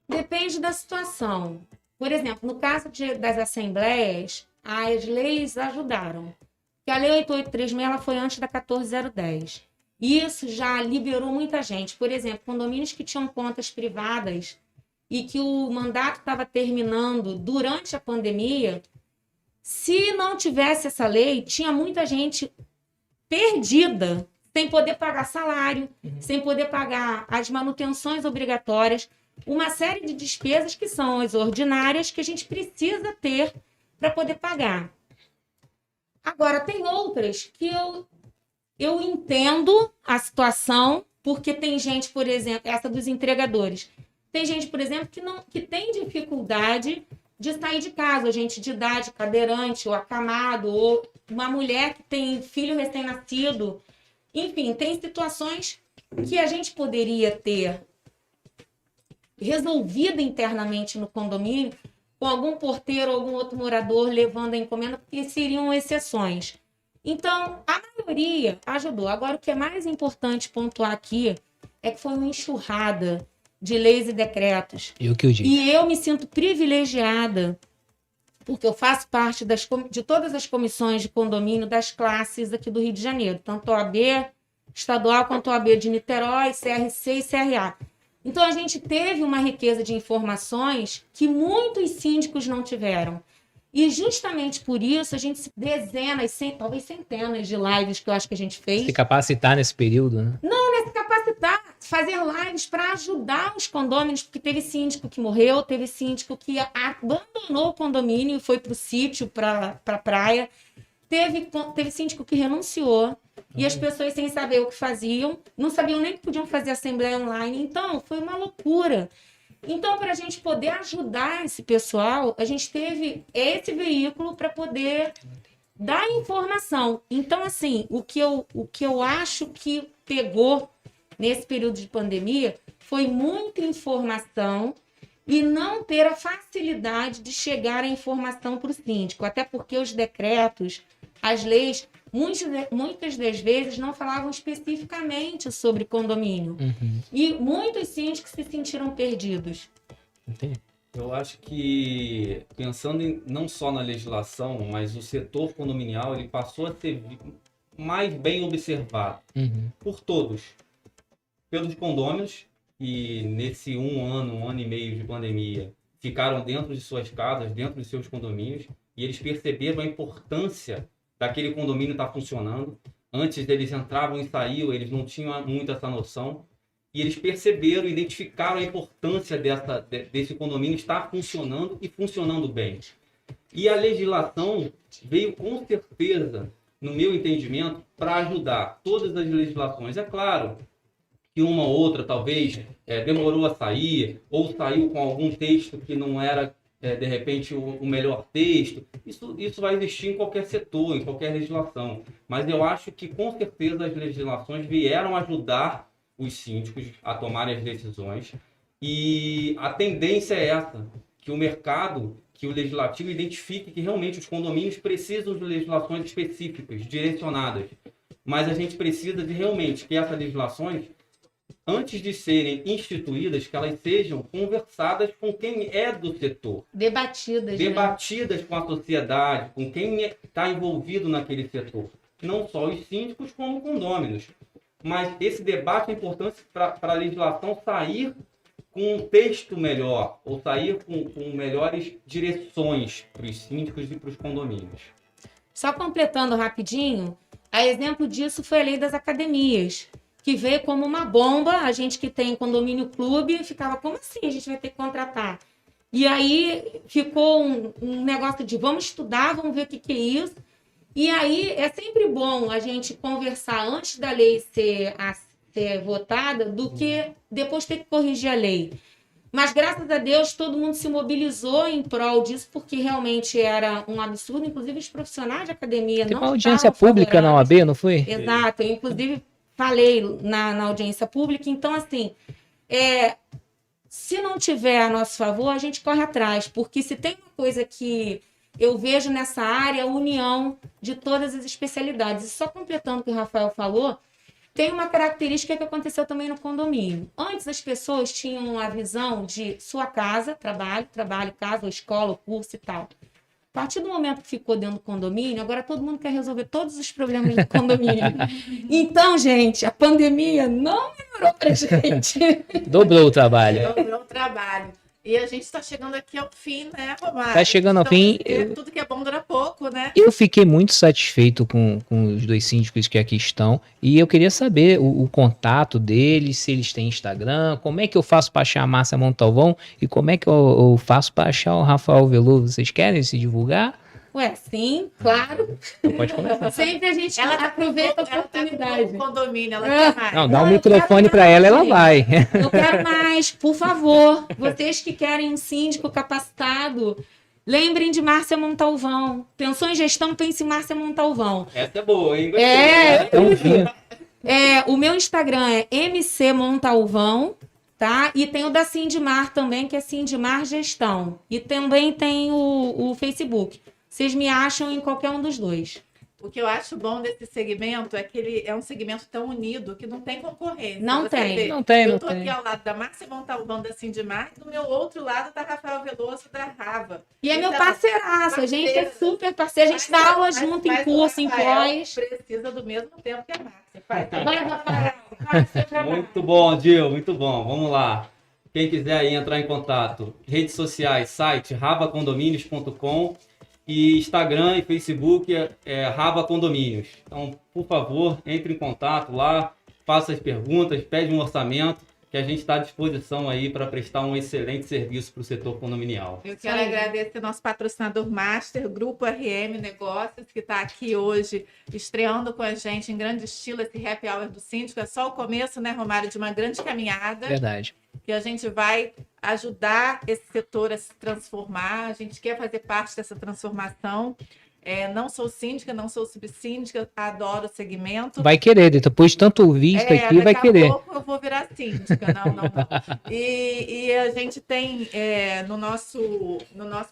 Depende da situação. Por exemplo, no caso das assembleias, as leis ajudaram. Porque a Lei 8836 ela foi antes da 14010. E isso já liberou muita gente. Por exemplo, condomínios que tinham contas privadas e que o mandato estava terminando durante a pandemia, se não tivesse essa lei, tinha muita gente perdida, sem poder pagar salário, sem poder pagar as manutenções obrigatórias, uma série de despesas que são as ordinárias que a gente precisa ter para poder pagar. Agora, tem outras que eu entendo a situação, porque tem gente, por exemplo, essa dos entregadores. Tem gente, por exemplo, que tem dificuldade de sair de casa, gente de idade, cadeirante, ou acamado, ou uma mulher que tem filho recém-nascido. Enfim, tem situações que a gente poderia ter resolvida internamente no condomínio, com algum porteiro ou algum outro morador levando a encomenda, porque seriam exceções. Então, a maioria ajudou. Agora, o que é mais importante pontuar aqui é que foi uma enxurrada de leis e decretos. Eu que eu digo. E eu me sinto privilegiada, porque eu faço parte de todas as comissões de condomínio das classes aqui do Rio de Janeiro, tanto OAB estadual quanto OAB de Niterói, CRC e CRA. Então, a gente teve uma riqueza de informações que muitos síndicos não tiveram. E justamente por isso, a gente dezenas, talvez centenas de lives que eu acho que a gente fez. Se capacitar nesse período, né? Se capacitar, fazer lives para ajudar os condôminos, porque teve síndico que morreu, teve síndico que abandonou o condomínio e foi para o sítio, para a praia. Teve síndico que renunciou e as pessoas sem saber o que faziam, não sabiam nem que podiam fazer assembleia online. Então, foi uma loucura. Então, para a gente poder ajudar esse pessoal, a gente teve esse veículo para poder dar informação. Então, assim, o que eu acho que pegou nesse período de pandemia foi muita informação e não ter a facilidade de chegar a informação para o síndico, até porque os decretos, as leis, muitas das vezes não falavam especificamente sobre condomínio. E muitos síndicos se sentiram perdidos. Entendi. Eu acho que, pensando não só na legislação, mas o setor condominial, ele passou a ser mais bem observado por todos. Pelos condôminos, que nesse um ano e meio de pandemia, ficaram dentro de suas casas, dentro de seus condomínios, e eles perceberam a importância daquele condomínio estar funcionando. Antes eles entravam e saíam, eles não tinham muito essa noção. E eles perceberam, identificaram a importância desse condomínio estar funcionando e funcionando bem. E a legislação veio com certeza, no meu entendimento, para ajudar todas as legislações. É claro que uma ou outra talvez demorou a sair, ou saiu com algum texto que não era, de repente, o melhor texto. Isso vai existir em qualquer setor, em qualquer legislação. Mas eu acho que, com certeza, as legislações vieram ajudar os síndicos a tomarem as decisões. E a tendência é essa, que o mercado, que o legislativo identifique que realmente os condomínios precisam de legislações específicas, direcionadas. Mas a gente precisa de realmente que essas legislações, antes de serem instituídas, que elas sejam conversadas com quem é do setor. Debatidas com a sociedade, com quem está envolvido naquele setor. Não só os síndicos, como condôminos. Mas esse debate é importante para a legislação sair com um texto melhor, ou sair com melhores direções para os síndicos e para os condomínios. Só completando rapidinho, a exemplo disso foi a lei das academias, que veio como uma bomba. A gente que tem condomínio clube ficava, como assim a gente vai ter que contratar? E aí ficou um negócio de vamos estudar, vamos ver o que é isso. E aí é sempre bom a gente conversar antes da lei ser votada do que depois ter que corrigir a lei. Mas, graças a Deus, todo mundo se mobilizou em prol disso, porque realmente era um absurdo. Inclusive, os profissionais de academia Tem não uma audiência pública na OAB, não foi? Exato. Eu, inclusive, falei na audiência pública. Então, assim, se não tiver a nosso favor, a gente corre atrás. Porque se tem uma coisa que eu vejo nessa área, a união de todas as especialidades. E só completando o que o Rafael falou, tem uma característica que aconteceu também no condomínio. Antes as pessoas tinham a visão de sua casa, trabalho, casa, ou escola, ou curso e tal. A partir do momento que ficou dentro do condomínio, agora todo mundo quer resolver todos os problemas do condomínio. Então, gente, a pandemia não melhorou pra gente. Dobrou o trabalho. Dobrou o trabalho. E a gente está chegando aqui ao fim, né, Romário? Tá chegando ao fim. Tudo que é bom dura pouco, né? Eu fiquei muito satisfeito com os dois síndicos que aqui estão. E eu queria saber o contato deles, se eles têm Instagram, como é que eu faço para achar a Márcia Montalvão e como é que eu faço para achar o Rafael Veloso. Vocês querem se divulgar? Ué, sim, claro. Então pode começar. Sempre a gente aproveita a oportunidade. Ela tá com condomínio, ela quer mais. Não, dá o microfone para ela vai. Eu quero mais, por favor. Vocês que querem um síndico capacitado, lembrem de Márcia Montalvão. Pensou em gestão, pense em Márcia Montalvão. Essa é boa, hein? Então, O meu Instagram é MC Montalvão, tá? E tem o da Sindmar também, que é Sindmar Gestão. E também tem o Facebook. Vocês me acham em qualquer um dos dois. O que eu acho bom desse segmento é que ele é um segmento tão unido que não tem concorrência. Não Você tem. vê, Não tem, eu não tô tem. aqui ao lado da Márcia Montalvão da Sindmar e do meu outro lado tá Rafael Veloso da Rava. E é meu Então, parceiraço, a gente é super parceiro, a gente dá aula junto em curso, em pós. Precisa do mesmo tempo que a Márcia. Faz. Vai, Rafael, vai, seu trabalho. Muito bom, Dil, muito bom. Vamos lá. Quem quiser aí entrar em contato, redes sociais, site ravacondomínios.com e Instagram e Facebook é Rava Condomínios. Então, por favor, entre em contato lá, faça as perguntas, pede um orçamento, que a gente está à disposição aí para prestar um excelente serviço para o setor condominial. Eu quero agradecer nosso patrocinador master, Grupo RM Negócios, que está aqui hoje estreando com a gente em grande estilo esse Happy Hour do Síndico. É só o começo, né, Romário, de uma grande caminhada. Verdade. Que a gente vai ajudar esse setor a se transformar. A gente quer fazer parte dessa transformação. Não sou síndica, não sou subsíndica, adoro o segmento. Vai querer, depois de tanto visto aqui, vai querer. Daqui a pouco eu vou virar síndica, não. E a gente tem no nosso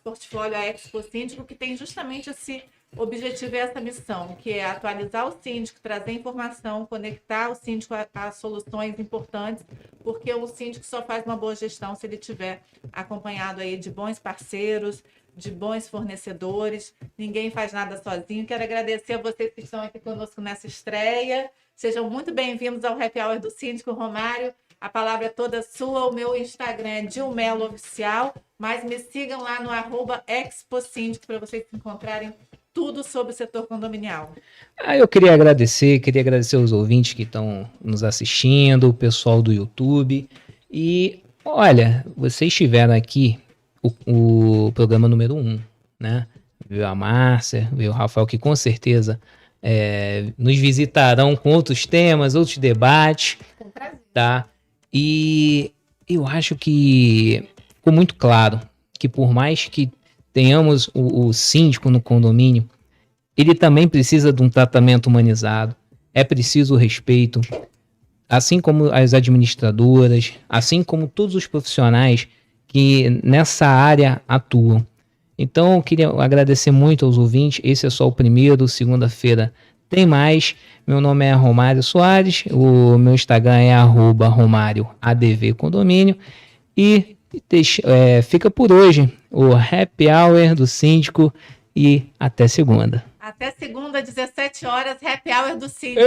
portfólio a Expo Síndico, que tem justamente esse objetivo e essa missão, que é atualizar o síndico, trazer informação, conectar o síndico a soluções importantes, porque o síndico só faz uma boa gestão se ele tiver acompanhado aí de bons parceiros, de bons fornecedores. Ninguém faz nada sozinho. Quero agradecer a vocês que estão aqui conosco nessa estreia. Sejam muito bem-vindos ao Happy Hour do Síndico. Romário, a palavra é toda sua. O meu Instagram é Dilmelo Oficial, mas me sigam lá no @ExpoSíndico para vocês encontrarem tudo sobre o setor condominial. Eu queria agradecer aos ouvintes que estão nos assistindo, o pessoal do YouTube. E, olha, vocês tiveram aqui o programa número 1, né? Veio a Márcia, veio o Rafael, que com certeza nos visitarão com outros temas, outros debates, tá? E eu acho que ficou muito claro que por mais que tenhamos o síndico no condomínio, ele também precisa de um tratamento humanizado, é preciso o respeito, assim como as administradoras, assim como todos os profissionais que nessa área atuam. Então, eu queria agradecer muito aos ouvintes. Esse é só o primeiro, segunda-feira tem mais. Meu nome é Romário Soares, o meu Instagram é @RomárioADVCondomínio. E fica por hoje o Happy Hour do Síndico e até segunda. Até segunda, 17 horas, Happy Hour do Síndico.